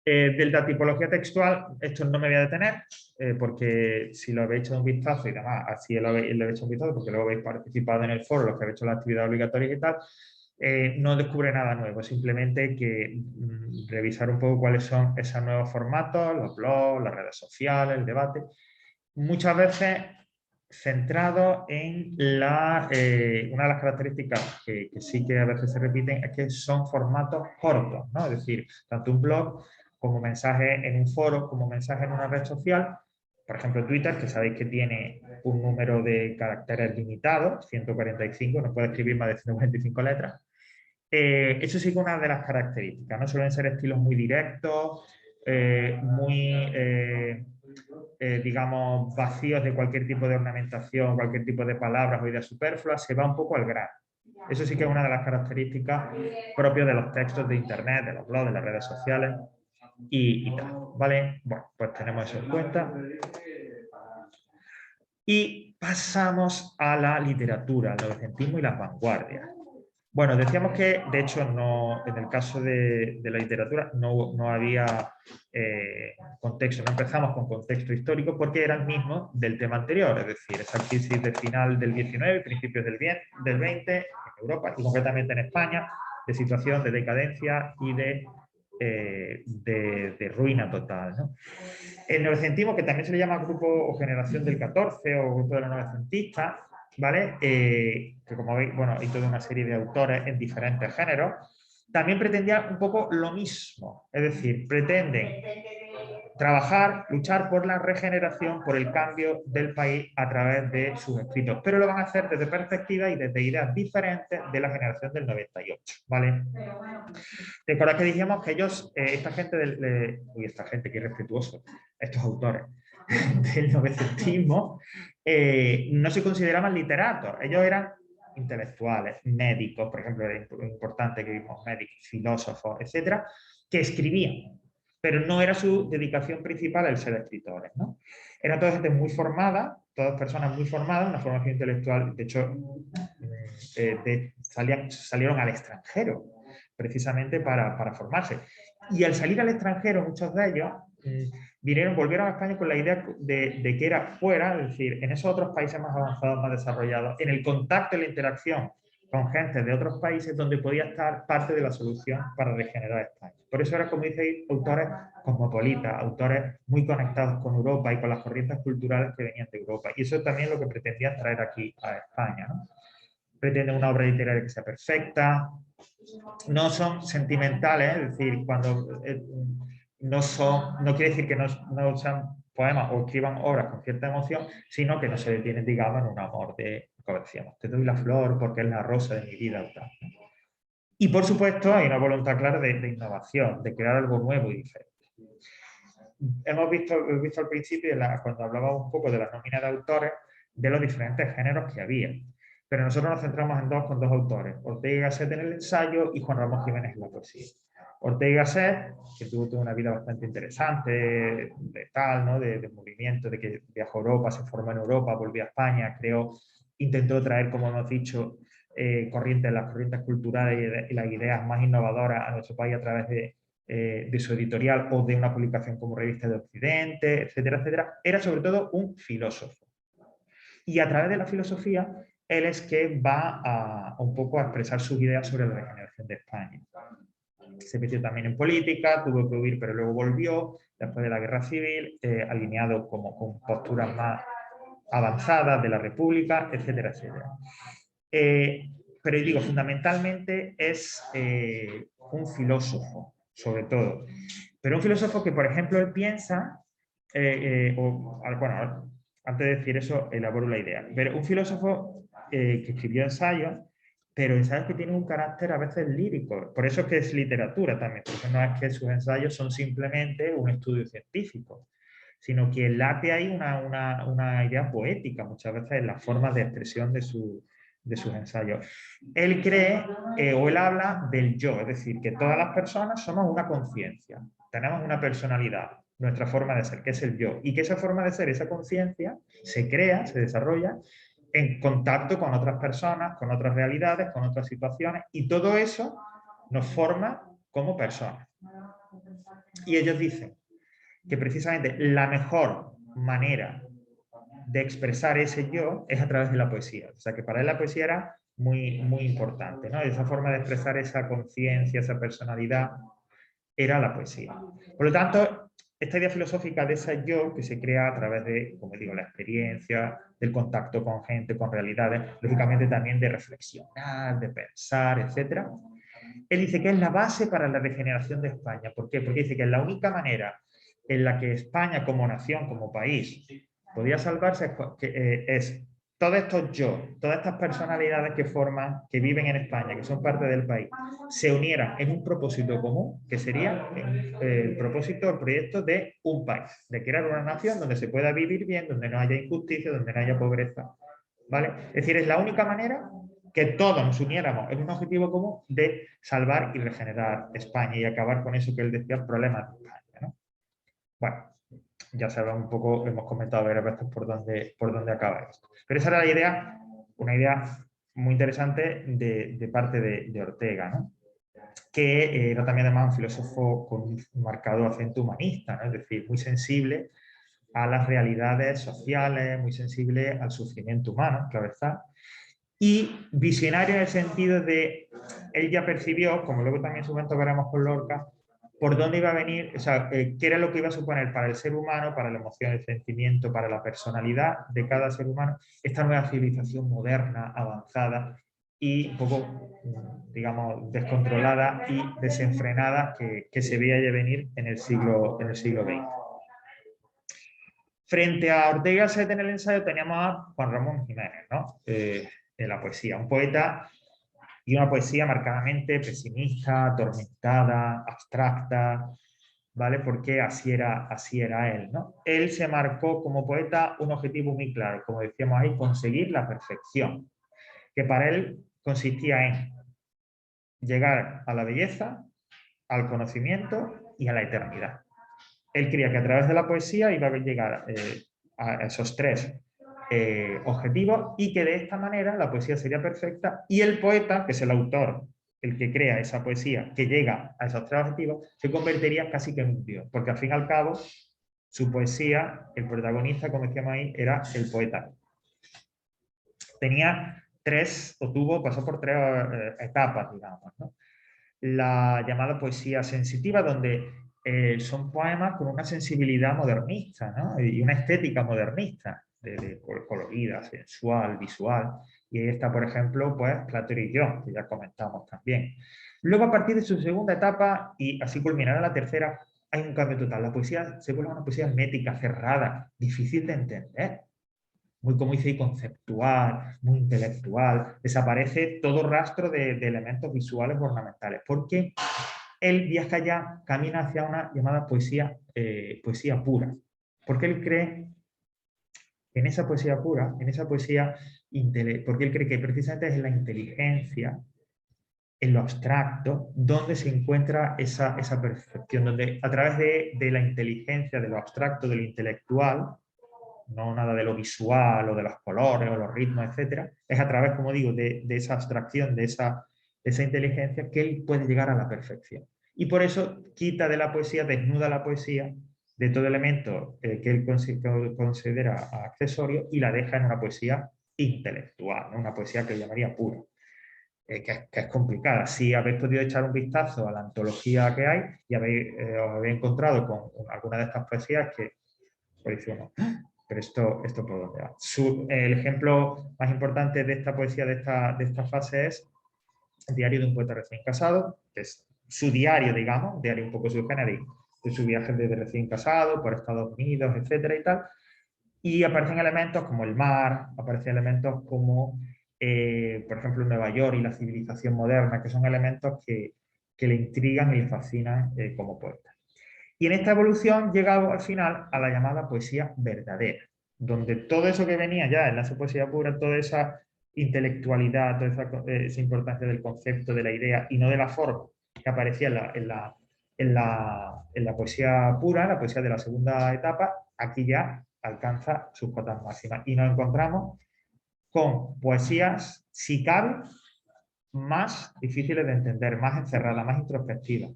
de la tipología textual, esto no me voy a detener, porque si lo habéis hecho un vistazo y demás, así lo habéis hecho un vistazo, porque luego habéis participado en el foro, los que habéis hecho la actividad obligatoria y tal, no descubre nada nuevo, simplemente que revisar un poco cuáles son esos nuevos formatos, los blogs, las redes sociales, el debate, muchas veces centrado en una de las características que sí que a veces se repiten es que son formatos cortos, ¿no? Es decir, tanto un blog como mensaje en un foro, como mensaje en una red social, por ejemplo Twitter, que sabéis que tiene un número de caracteres limitado, 145, no puede escribir más de 145 letras. Eso sí que es una de las características, ¿no? Suelen ser estilos muy directos, muy digamos, vacíos de cualquier tipo de ornamentación, cualquier tipo de palabras o ideas superfluas, se va un poco al grano. Eso sí que es una de las características propias de los textos de internet, de los blogs, de las redes sociales y tal, ¿vale? Bueno, pues tenemos eso en cuenta. Y pasamos a la literatura, al novecentismo y las vanguardias. Bueno, decíamos que, de hecho, no, en el caso de la literatura no había contexto, no empezamos con contexto histórico porque era el mismo del tema anterior, es decir, esa crisis de final del 19, principios del 20 en Europa y concretamente en España, de situación de decadencia y de ruina total, ¿no? El novecentismo, que también se le llama grupo o generación del 14 o grupo de los novecentistas, ¿vale? Que como veis, bueno, hay toda una serie de autores en diferentes géneros. también pretendía un poco lo mismo, es decir, pretenden trabajar, luchar por la regeneración, por el cambio del país a través de sus escritos, pero lo van a hacer desde perspectivas y desde ideas diferentes de la generación del 98, ¿vale? Recordad que dijimos que ellos, esta gente esta gente, qué respetuoso, estos autores del novecentismo, no se consideraban literatos, ellos eran intelectuales, médicos, por ejemplo, era importante que vimos médicos, filósofos, etcétera, que escribían, pero no era su dedicación principal el ser escritores, ¿no? Era toda gente muy formada, todas personas muy formadas, una formación intelectual, de hecho, salieron al extranjero precisamente para formarse. Y al salir al extranjero, muchos de ellos volvieron a España con la idea de que era fuera, es decir, en esos otros países más avanzados, más desarrollados, en el contacto y la interacción con gente de otros países donde podía estar parte de la solución para regenerar España. Por eso era, como dice, autores cosmopolitas, autores muy conectados con Europa y con las corrientes culturales que venían de Europa. Y eso también es lo que pretendían traer aquí a España, ¿no? Pretenden una obra literaria que sea perfecta, no son sentimentales, es decir, cuando no quiere decir que no sean poemas o escriban obras con cierta emoción, sino que no se detienen, digamos, en un amor de, como decíamos, te doy la flor porque es la rosa de mi vida o tal. Y por supuesto hay una voluntad clara de innovación, de crear algo nuevo y diferente. Hemos visto al principio, cuando hablábamos un poco de las nóminas de autores, de los diferentes géneros que había. Pero nosotros nos centramos con dos autores, Ortega y Gasset en el ensayo y Juan Ramón Jiménez en la poesía. Ortega y Gasset, que tuvo una vida bastante interesante, de movimiento, de que viajó a Europa, se formó en Europa, volvió a España, intentó traer, como hemos dicho, las corrientes culturales y las ideas más innovadoras a nuestro país a través de su editorial o de una publicación como Revista de Occidente, etcétera, etcétera. Era sobre todo un filósofo. Y a través de la filosofía, él es que va un poco a expresar sus ideas sobre la regeneración de España. Se metió también en política, tuvo que huir, pero luego volvió, después de la Guerra Civil, alineado con posturas más avanzadas de la República, etcétera, etcétera. Pero digo, fundamentalmente es un filósofo, sobre todo. Pero un filósofo que, por ejemplo, él piensa, bueno, antes de decir eso, elaboro la idea. Pero un filósofo que escribió ensayos, pero ensayos que tienen un carácter a veces lírico. Por eso es que es literatura también, porque no es que sus ensayos son simplemente un estudio científico, sino que late ahí una idea poética muchas veces en las formas de expresión de sus ensayos. Él cree o él habla del yo, es decir, que todas las personas somos una conciencia, tenemos una personalidad, nuestra forma de ser, que es el yo, y que esa forma de ser, esa conciencia, se crea, se desarrolla en contacto con otras personas, con otras realidades, con otras situaciones, y todo eso nos forma como personas. Y ellos dicen que precisamente la mejor manera de expresar ese yo es a través de la poesía. O sea, que para él la poesía era muy, muy importante, ¿no? Esa forma de expresar esa conciencia, esa personalidad, era la poesía. Por lo tanto, esta idea filosófica de ese yo que se crea a través de, como digo, la experiencia, del contacto con gente, con realidades, lógicamente también de reflexionar, de pensar, etc. Él dice que es la base para la regeneración de España. ¿Por qué? Porque dice que es la única manera en la que España como nación, como país, podría salvarse es todos estos yo, todas estas personalidades que forman, que viven en España, que son parte del país, se unieran en un propósito común, que sería el propósito, el proyecto de un país, de crear una nación donde se pueda vivir bien, donde no haya injusticia, donde no haya pobreza. ¿Vale? Es decir, es la única manera que todos nos uniéramos en un objetivo común de salvar y regenerar España y acabar con eso que él decía, problemas de España, ¿no? Bueno, ya sabemos un poco, hemos comentado varias veces por dónde acaba esto. Pero esa era la idea, una idea muy interesante de parte de Ortega, ¿no? Que era también además un filósofo con un marcado acento humanista, ¿no? Es decir, muy sensible a las realidades sociales, muy sensible al sufrimiento humano, claro está, y visionario en el sentido de, él ya percibió, como luego también en su momento veremos con Lorca, por dónde iba a venir, o sea, qué era lo que iba a suponer para el ser humano, para la emoción, el sentimiento, para la personalidad de cada ser humano, esta nueva civilización moderna, avanzada, y un poco, digamos, descontrolada y desenfrenada que se veía ya venir en el siglo XX. Frente a Ortega y Gasset en el ensayo teníamos a Juan Ramón Jiménez, ¿no? En la poesía, un poeta y una poesía marcadamente pesimista, atormentada, abstracta, ¿vale? Porque así era él, ¿no? Él se marcó como poeta un objetivo muy claro, como decíamos ahí, conseguir la perfección, que para él consistía en llegar a la belleza, al conocimiento y a la eternidad. Él creía que a través de la poesía iba a llegar a esos tres objetivos y que de esta manera la poesía sería perfecta y el poeta, que es el autor, el que crea esa poesía, que llega a esos tres objetivos, se convertiría casi que en un dios, porque al fin y al cabo su poesía, el protagonista, como decíamos ahí, era el poeta. Tenía pasó por tres etapas, digamos, ¿no? La llamada poesía sensitiva, donde son poemas con una sensibilidad modernista, ¿no? Y una estética modernista, de colorida, sensual, visual. Y ahí está, por ejemplo, pues Platero y yo, que ya comentamos también. Luego, a partir de su segunda etapa, y así culminará la tercera, hay un cambio total. La poesía se vuelve una poesía hermética, cerrada, difícil de entender, muy, como dice, conceptual, muy intelectual. Desaparece todo rastro de elementos visuales ornamentales, porque él viaja ya, camina hacia una llamada poesía pura, porque él cree en esa poesía pura, en esa poesía, porque él cree que precisamente es en la inteligencia, en lo abstracto, donde se encuentra esa perfección, donde a través de la inteligencia, de lo abstracto, de lo intelectual, no nada de lo visual o de los colores o los ritmos, etcétera, es a través, como digo, de esa abstracción, de esa inteligencia que él puede llegar a la perfección. Y por eso quita de la poesía, desnuda la poesía de todo elemento que él considera accesorio y la deja en una poesía intelectual, ¿no? Una poesía que llamaría pura. Que es complicada. Si habéis podido echar un vistazo a la antología que hay y os habéis encontrado con alguna de estas poesías que pues dice uno, pero esto por dónde va. El ejemplo más importante de esta poesía, de esta fase, es el diario de un poeta recién casado, que es su diario, digamos, un diario un poco subgénero de su viaje desde recién casado por Estados Unidos, etcétera y tal. Y aparecen elementos como el mar, aparecen elementos como, por ejemplo, Nueva York y la civilización moderna, que son elementos que le intrigan y le fascinan como poeta. Y en esta evolución llegamos al final a la llamada poesía verdadera, donde todo eso que venía ya en la poesía pura, toda esa intelectualidad, esa importancia del concepto, de la idea y no de la forma que aparecía en la poesía pura, la poesía de la segunda etapa, aquí ya alcanza sus cotas máximas. Y nos encontramos con poesías, si cabe, más difíciles de entender, más encerradas, más introspectivas,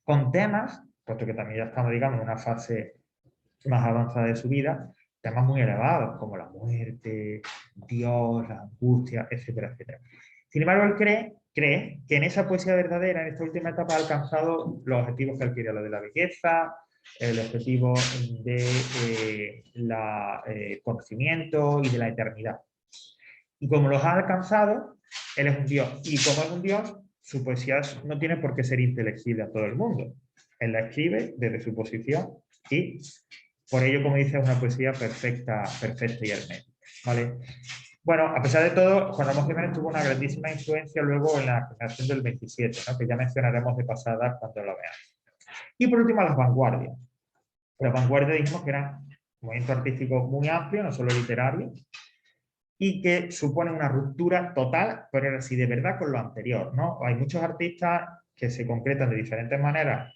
con temas, puesto que también ya estamos, digamos, en una fase más avanzada de su vida, temas muy elevados, como la muerte, Dios, la angustia, etcétera, etcétera. Sin embargo, él cree que en esa poesía verdadera, en esta última etapa, ha alcanzado los objetivos que él quería, lo de la belleza, el objetivo de conocimiento y de la eternidad. Y como los ha alcanzado, él es un dios. Y como es un dios, su poesía no tiene por qué ser inteligible a todo el mundo. Él la escribe desde su posición y por ello, como dice, es una poesía perfecta y hermética. ¿Vale? Bueno, a pesar de todo, Juan Ramón Jiménez tuvo una grandísima influencia luego en la generación del 27, ¿no? Que ya mencionaremos de pasada cuando lo veamos. Y por último, las vanguardias. Las vanguardias dijimos que eran un movimiento artístico muy amplio, no solo literario, y que supone una ruptura total, pero así de verdad con lo anterior, ¿no? Hay muchos artistas que se concretan de diferentes maneras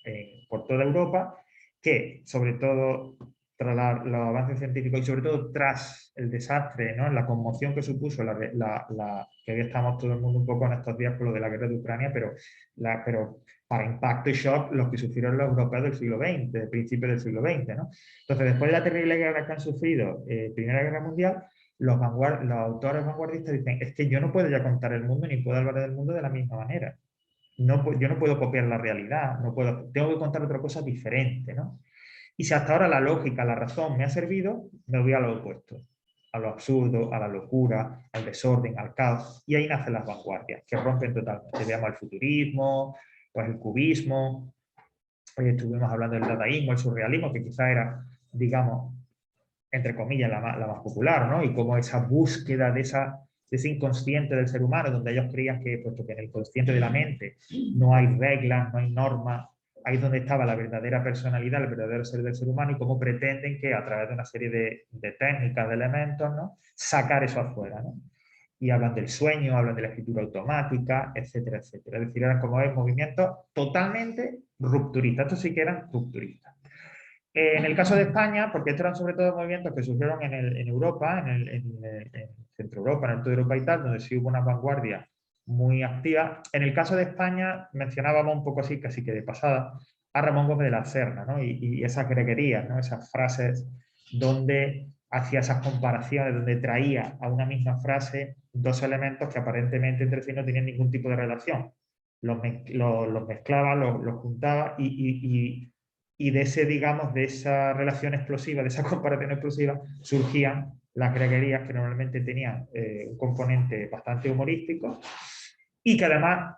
por toda Europa, que sobre todo tras los avances científicos y sobre todo tras el desastre, ¿no? La conmoción que supuso, que hoy estamos todo el mundo un poco en estos días por lo de la guerra de Ucrania, pero para impacto y shock los que sufrieron los europeos del siglo XX, de principios del siglo XX, ¿no? Entonces, después de la terrible guerra que han sufrido, Primera Guerra Mundial, los autores vanguardistas dicen, es que yo no puedo ya contar el mundo ni puedo hablar del mundo de la misma manera. Yo no puedo copiar la realidad, tengo que contar otra cosa diferente, ¿no? Y si hasta ahora la lógica, la razón me ha servido, me voy a lo opuesto. a lo absurdo, a la locura, al desorden, al caos, y ahí nacen las vanguardias, que rompen totalmente. Veamos el futurismo, pues el cubismo, hoy estuvimos hablando del dadaísmo, el surrealismo, que quizá era, digamos, entre comillas, la más popular, ¿no? Y como esa búsqueda de ese inconsciente del ser humano, donde ellos creían que, puesto que en el consciente de la mente no hay reglas, no hay normas, ahí es donde estaba la verdadera personalidad, el verdadero ser del ser humano, y cómo pretenden que a través de una serie de técnicas, de elementos, ¿no? Sacar eso afuera, ¿no? Y hablan del sueño, hablan de la escritura automática, etcétera, etcétera. Es decir, eran como movimientos totalmente rupturistas. Estos sí que eran rupturistas. En el caso de España, porque estos eran sobre todo movimientos que surgieron en Europa, en Centro Europa, en el norte de Europa y tal, donde sí hubo una vanguardia muy activa. En el caso de España, mencionábamos un poco así, casi que de pasada, a Ramón Gómez de la Serna, ¿no? Y esas greguerías, ¿no? Esas frases donde hacía esas comparaciones, donde traía a una misma frase dos elementos que aparentemente entre sí no tenían ningún tipo de relación. Los mezclaba, los juntaba y de ese, digamos, de esa relación explosiva, de esa comparación explosiva, surgían las greguerías que normalmente tenían un componente bastante humorístico y que además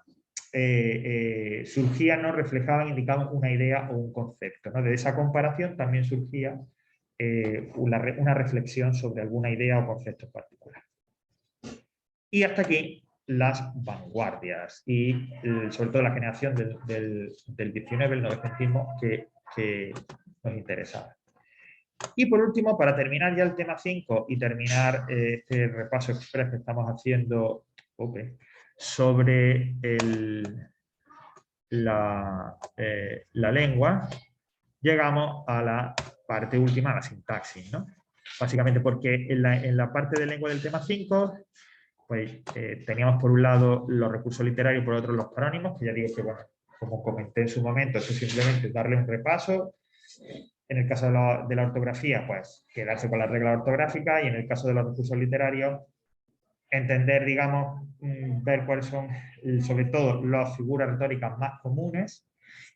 surgían, ¿no? Reflejaban, indicaban una idea o un concepto, ¿no? De esa comparación también surgía una reflexión sobre alguna idea o concepto particular. Y hasta aquí las vanguardias y sobre todo la generación del 19, el novecentismo, que nos interesaba. Y por último, para terminar ya el tema 5 y terminar este repaso express que estamos haciendo sobre la lengua, llegamos a la parte última, la sintaxis, ¿no? Básicamente porque en la parte de lengua del tema 5, pues teníamos por un lado los recursos literarios y por otro los parónimos, que ya digo que, bueno, como comenté en su momento, eso es simplemente darle un repaso. En el caso de la ortografía, pues quedarse con la regla ortográfica, y en el caso de los recursos literarios, entender, digamos, ver cuáles son, sobre todo, las figuras retóricas más comunes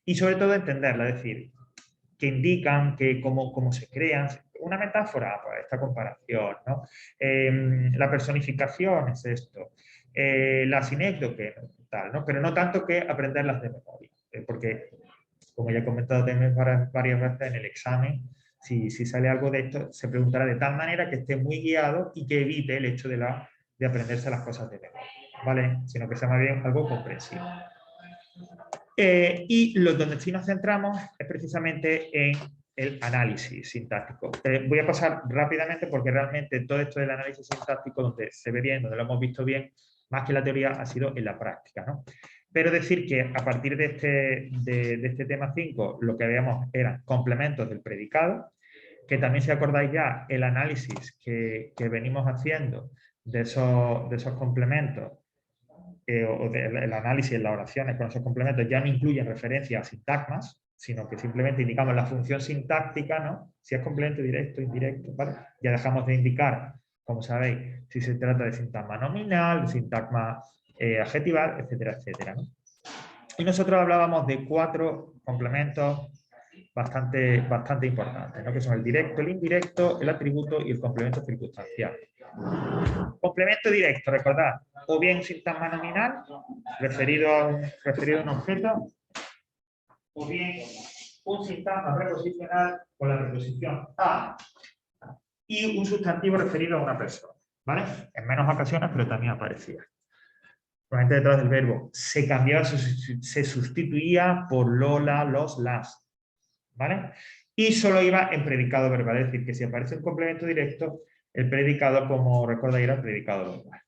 y sobre todo entenderlas, es decir, que indican cómo se crean. Una metáfora, pues esta comparación, ¿no? La personificación es esto. La sinécdoque, tal, ¿no? Pero no tanto que aprenderlas de memoria, porque, como ya he comentado también varias veces en el examen, si sale algo de esto, se preguntará de tal manera que esté muy guiado y que evite el hecho de aprenderse las cosas de memoria, ¿vale? Sino que sea más bien algo comprensible. Y donde sí nos centramos es precisamente en el análisis sintáctico. Voy a pasar rápidamente porque realmente todo esto del análisis sintáctico, donde se ve bien, donde lo hemos visto bien, más que la teoría, ha sido en la práctica, ¿no? Pero decir que a partir de este tema 5, lo que veíamos eran complementos del predicado, que también, si acordáis ya, el análisis que venimos haciendo de esos complementos, o el análisis en las oraciones con esos complementos, ya no incluyen referencia a sintagmas, sino que simplemente indicamos la función sintáctica, ¿no? Si es complemento directo, indirecto, ¿vale? Ya dejamos de indicar, como sabéis, si se trata de sintagma nominal, de sintagma adjetival, etcétera, etcétera, ¿no? Y nosotros hablábamos de 4 complementos bastante importantes, ¿no? Que son el directo, el indirecto, el atributo y el complemento circunstancial. Complemento directo, recordad, o bien sintagma nominal, referido a un objeto, o bien un sintagma preposicional con la preposición a y un sustantivo referido a una persona, ¿vale? En menos ocasiones, pero también aparecía. Probablemente detrás del verbo se cambiaba, se sustituía por lo, la, los, las, ¿vale? Y solo iba en predicado verbal, es decir, que si aparece un complemento directo, el predicado, como recordáis, era el predicado verbal.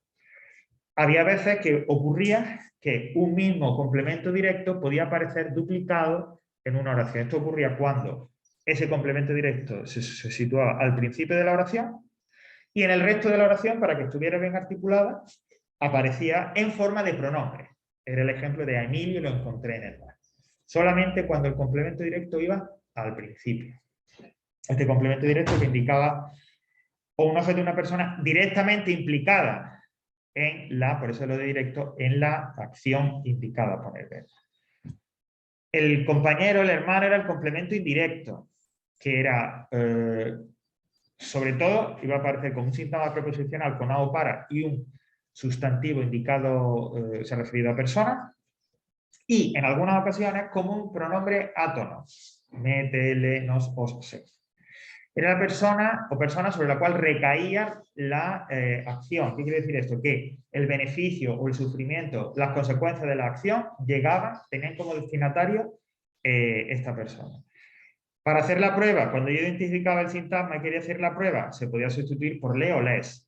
Había veces que ocurría que un mismo complemento directo podía aparecer duplicado en una oración. Esto ocurría cuando ese complemento directo se situaba al principio de la oración y en el resto de la oración, para que estuviera bien articulada, aparecía en forma de pronombre. Era el ejemplo de a Emilio lo encontré en el mar. Solamente cuando el complemento directo iba al principio. Este complemento directo que indicaba o un objeto de una persona directamente implicada en por eso lo de directo, en la acción indicada por el verbo. El compañero, el hermano, era el complemento indirecto, que era sobre todo iba a aparecer como un síntoma preposicional con a o para y un sustantivo indicado, se ha referido a persona, y en algunas ocasiones como un pronombre átono, me, te, le, nos, os, se. Era la persona o persona sobre la cual recaía la acción. ¿Qué quiere decir esto? Que el beneficio o el sufrimiento, las consecuencias de la acción llegaban, tenían como destinatario esta persona. Para hacer la prueba, cuando yo identificaba el sintagma y quería hacer la prueba, se podía sustituir por le o les.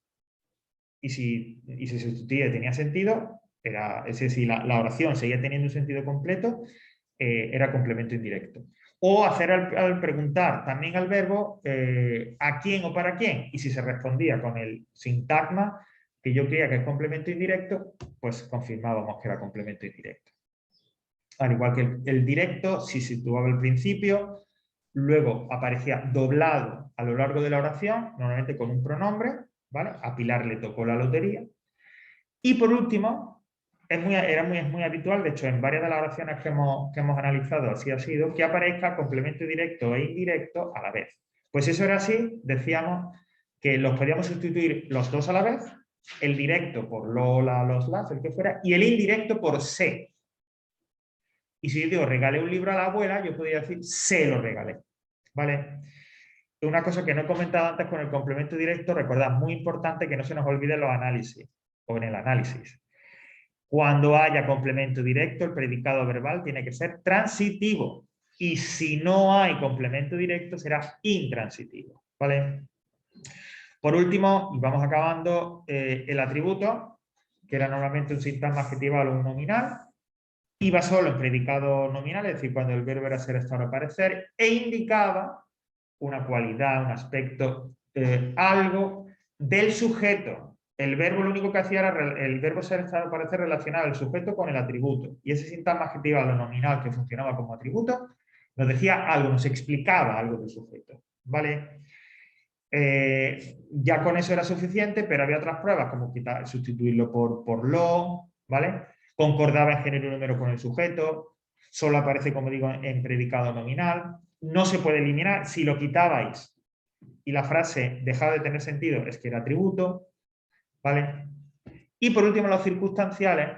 Y si se sustituía y tenía sentido, es decir, la oración seguía teniendo un sentido completo, era complemento indirecto. O hacer al preguntar también al verbo a quién o para quién, y si se respondía con el sintagma que yo creía que es complemento indirecto, pues confirmábamos que era complemento indirecto. Al igual que el directo, si situaba el principio, luego aparecía doblado a lo largo de la oración, normalmente con un pronombre, ¿vale? A Pilar le tocó la lotería. Y por último, es muy habitual, de hecho en varias de las oraciones que hemos analizado así ha sido, que aparezca complemento directo e indirecto a la vez. Pues eso era así, decíamos que los podíamos sustituir los dos a la vez, el directo por lo, la, los, las, el que fuera, y el indirecto por se. Y si yo digo regalé un libro a la abuela, yo podría decir se lo regalé. ¿Vale? Una cosa que no he comentado antes con el complemento directo, recordad, muy importante que no se nos olvide los análisis o en el análisis. Cuando haya complemento directo, el predicado verbal tiene que ser transitivo. Y si no hay complemento directo, será intransitivo. ¿Vale? Por último, y vamos acabando, el atributo, que era normalmente un sintagma adjetival o un nominal, iba solo en predicado nominal, es decir, cuando el verbo era ser, estar o parecer, e indicaba una cualidad, un aspecto, algo del sujeto. El verbo lo único que hacía era el verbo ser, estar o parecer relacionado el sujeto con el atributo. Y ese sintagma adjetival o nominal que funcionaba como atributo nos decía algo, nos explicaba algo del sujeto. ¿Vale? Ya con eso era suficiente, pero había otras pruebas como sustituirlo por lo, ¿vale? Concordaba en género y número con el sujeto, solo aparece, como digo, en predicado nominal, no se puede eliminar, si lo quitabais y la frase dejaba de tener sentido es que era atributo, ¿vale? Y por último los circunstanciales,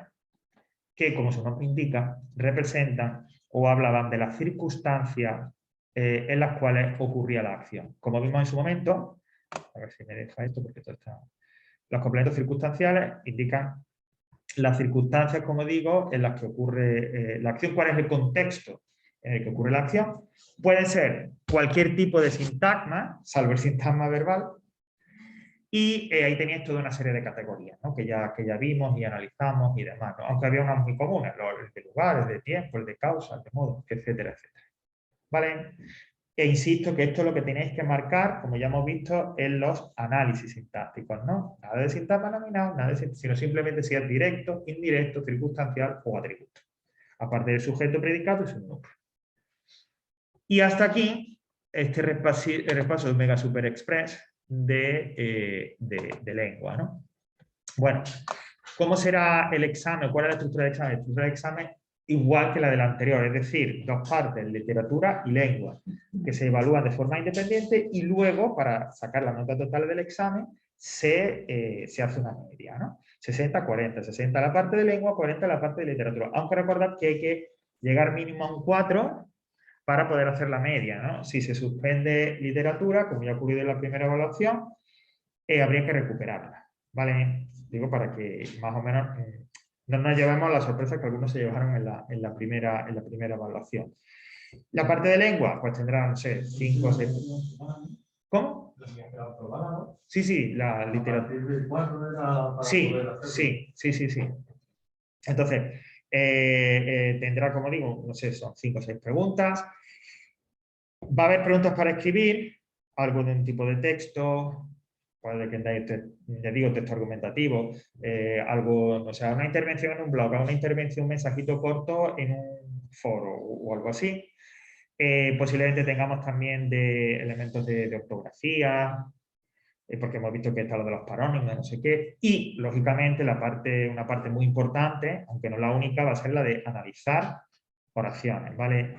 que como su nombre indica, representan o hablaban de las circunstancias en las cuales ocurría la acción. Como vimos en su momento, a ver si me deja esto porque todo está... Los complementos circunstanciales indican las circunstancias, como digo, en las que ocurre la acción, cuál es el contexto en el que ocurre la acción. Puede ser cualquier tipo de sintagma, salvo el sintagma verbal, y ahí teníais toda una serie de categorías, ¿no? que ya vimos y analizamos y demás, ¿no? Aunque había unas muy comunes, el de lugar, el de tiempo, el de causa, el de modo, etcétera, etcétera. ¿Vale? E insisto que esto es lo que tenéis que marcar, como ya hemos visto, en los análisis sintácticos, ¿no? Nada de sintagma nominal, nada de, sino simplemente si es directo, indirecto, circunstancial o atributo. Aparte del sujeto, predicado y su número. Y hasta aquí este repaso de Mega Super Express de lengua, ¿no? Bueno, ¿cómo será el examen? ¿Cuál es la estructura del examen? La estructura del examen igual que la del anterior, es decir, dos partes, literatura y lengua, que se evalúan de forma independiente y luego, para sacar la nota total del examen, se hace una media, ¿no? 60-40, 60 la parte de lengua, 40 la parte de literatura. Aunque recordad que hay que llegar mínimo a un 4 para poder hacer la media, ¿no? Si se suspende literatura, como ya ha ocurrido en la primera evaluación, habría que recuperarla, ¿vale? Digo, para que más o menos no nos llevemos a la sorpresa que algunos se llevaron en la primera evaluación. La parte de lengua, pues tendrá, no sé, 5 o 6... ¿Cómo? Sí, sí, la literatura. Sí, sí, sí, sí, sí. Entonces, tendrá, como digo, no sé, son 5 o 6 preguntas. Va a haber preguntas para escribir, algo de un tipo de texto, puede que ya digo, texto argumentativo, algo, o sea, una intervención en un blog, una intervención, un mensajito corto en un foro o algo así. Posiblemente tengamos también de elementos de ortografía, porque hemos visto que está lo de los parónimos, no sé qué, y lógicamente una parte muy importante, aunque no la única, va a ser la de analizar oraciones, ¿vale?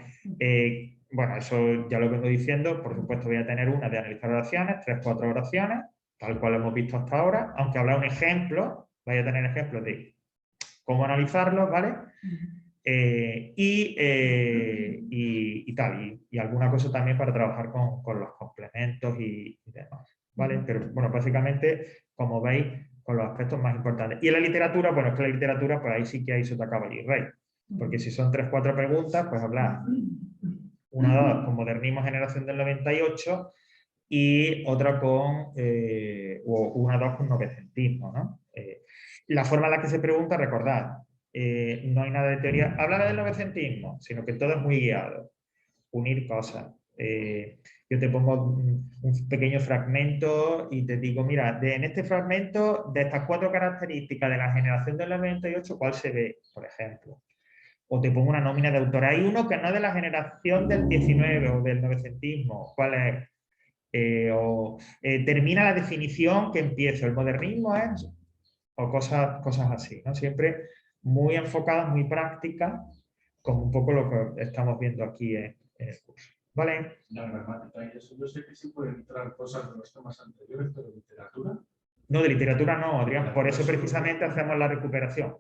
Bueno, eso ya lo vengo diciendo. Por supuesto, voy a tener una de analizar oraciones, 3, 4 oraciones, tal cual hemos visto hasta ahora, aunque habrá un ejemplo, vaya a tener ejemplos de cómo analizarlos, ¿vale? Y tal, y alguna cosa también para trabajar con los complementos y demás, ¿vale? Pero bueno, básicamente, como veis, con los aspectos más importantes. Y en la literatura, bueno, es que la literatura, pues ahí sí que hay sota, caballo y rey. Porque si son 3, 4 preguntas, pues hablar una o dos con modernismo generación del 98 y otra con, o una o dos con novecentismo, ¿no? La forma en la que se pregunta, recordad, no hay nada de teoría. Hablar del novecentismo, sino que todo es muy guiado. Unir cosas. Yo te pongo un pequeño fragmento y te digo, mira, en este fragmento, de estas 4 características de la generación del 98, ¿cuál se ve, por ejemplo? O te pongo una nómina de autores. Hay uno que no es de la generación del 19 o del novecentismo. ¿Cuál es? Termina la definición que empiezo. El modernismo es, o cosas así, ¿no? Siempre muy enfocadas, muy prácticas, como un poco lo que estamos viendo aquí en el curso. ¿Vale? La gramática y eso, yo sé que sí pueden entrar cosas de los temas anteriores, pero literatura. No, de literatura no, Adrián. Por eso precisamente hacemos la recuperación.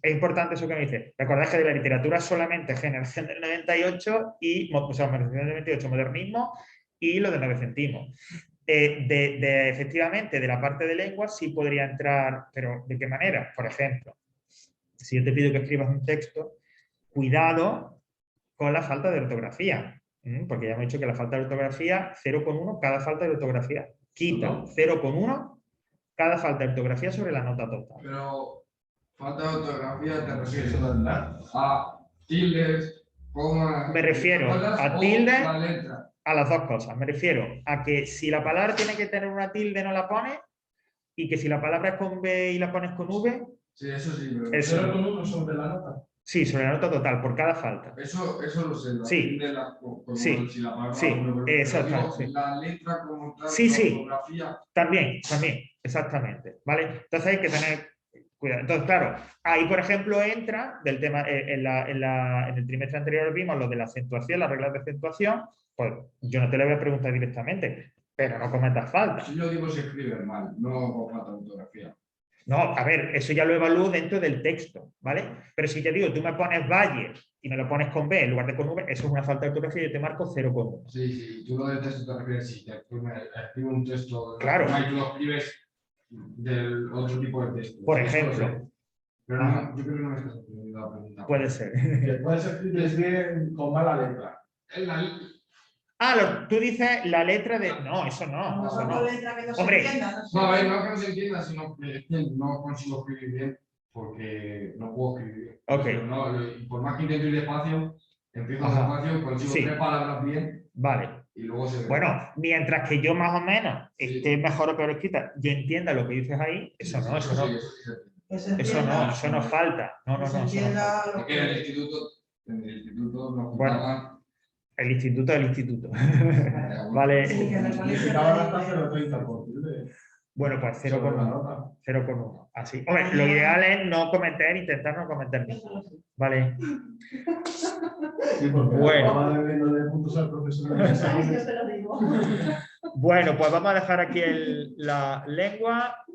Es importante eso que me dice. Recordad que de la literatura solamente generación del 98 y, o sea, generación del 98, modernismo y lo del novecentismo. Efectivamente, de la parte de lengua sí podría entrar, pero ¿de qué manera? Por ejemplo, si yo te pido que escribas un texto, cuidado con la falta de ortografía, porque ya hemos dicho que la falta de ortografía, 0,1 cada falta de ortografía. Quita 0,1 cada falta de ortografía sobre la nota total. Pero falta de ortografía te refieres a tildes, comas. Me refiero a tildes, la letra. a las dos cosas. Me refiero a que si la palabra tiene que tener una tilde, no la pones, y que si la palabra es con B y la pones con V. Sí, eso sí, pero. Eso. 0,1 sobre la nota. Sí, sobre la nota total, por cada falta. Eso lo sé. La sí. tilde, Sí. si la palabra, Sí, exacto. sí. La letra como tal, sí, la sí. ortografía. También, exactamente. ¿Vale? Entonces hay que tener cuidado. Entonces, claro, ahí, por ejemplo, entra del tema, en el trimestre anterior vimos lo de la acentuación, las reglas de acentuación. Pues yo no te lo voy a preguntar directamente, pero no cometas falta. Si yo digo se escribe mal, no con falta de ortografía. No, a ver, eso ya lo evalúo dentro del texto, ¿vale? Pero si te digo, tú me pones Valle y me lo pones con B en lugar de con V, eso es una falta de ortografía y yo te marco 0,1. Sí, tú lo del texto te refieres, si te escribo un texto, claro. Y tú lo escribes del otro tipo de texto. Por ejemplo. Pero no, yo creo que no me estás entendiendo la pregunta. Puede ser. Que puedes escribir bien con mala letra. Tú dices la letra de... No, eso no. Eso no. Hombre. No, a ver, no que no se entienda, sino que no consigo escribir bien porque no puedo escribir bien. Ok. Pero no, por más que intento ir despacio, empiezo despacio, consigo 3 palabras bien. Vale. Y luego se ve. Bueno, mientras que yo más o menos esté mejor o peor escrita, yo entienda lo que dices ahí, eso no. Eso no falta. No. Porque en el instituto nos bueno. El instituto del instituto. Vale. Bueno, pues 0,1. Así. Hombre, lo ideal es no cometer, intentar no cometer ninguno. Vale. Bueno. Bueno, pues vamos a dejar aquí la lengua.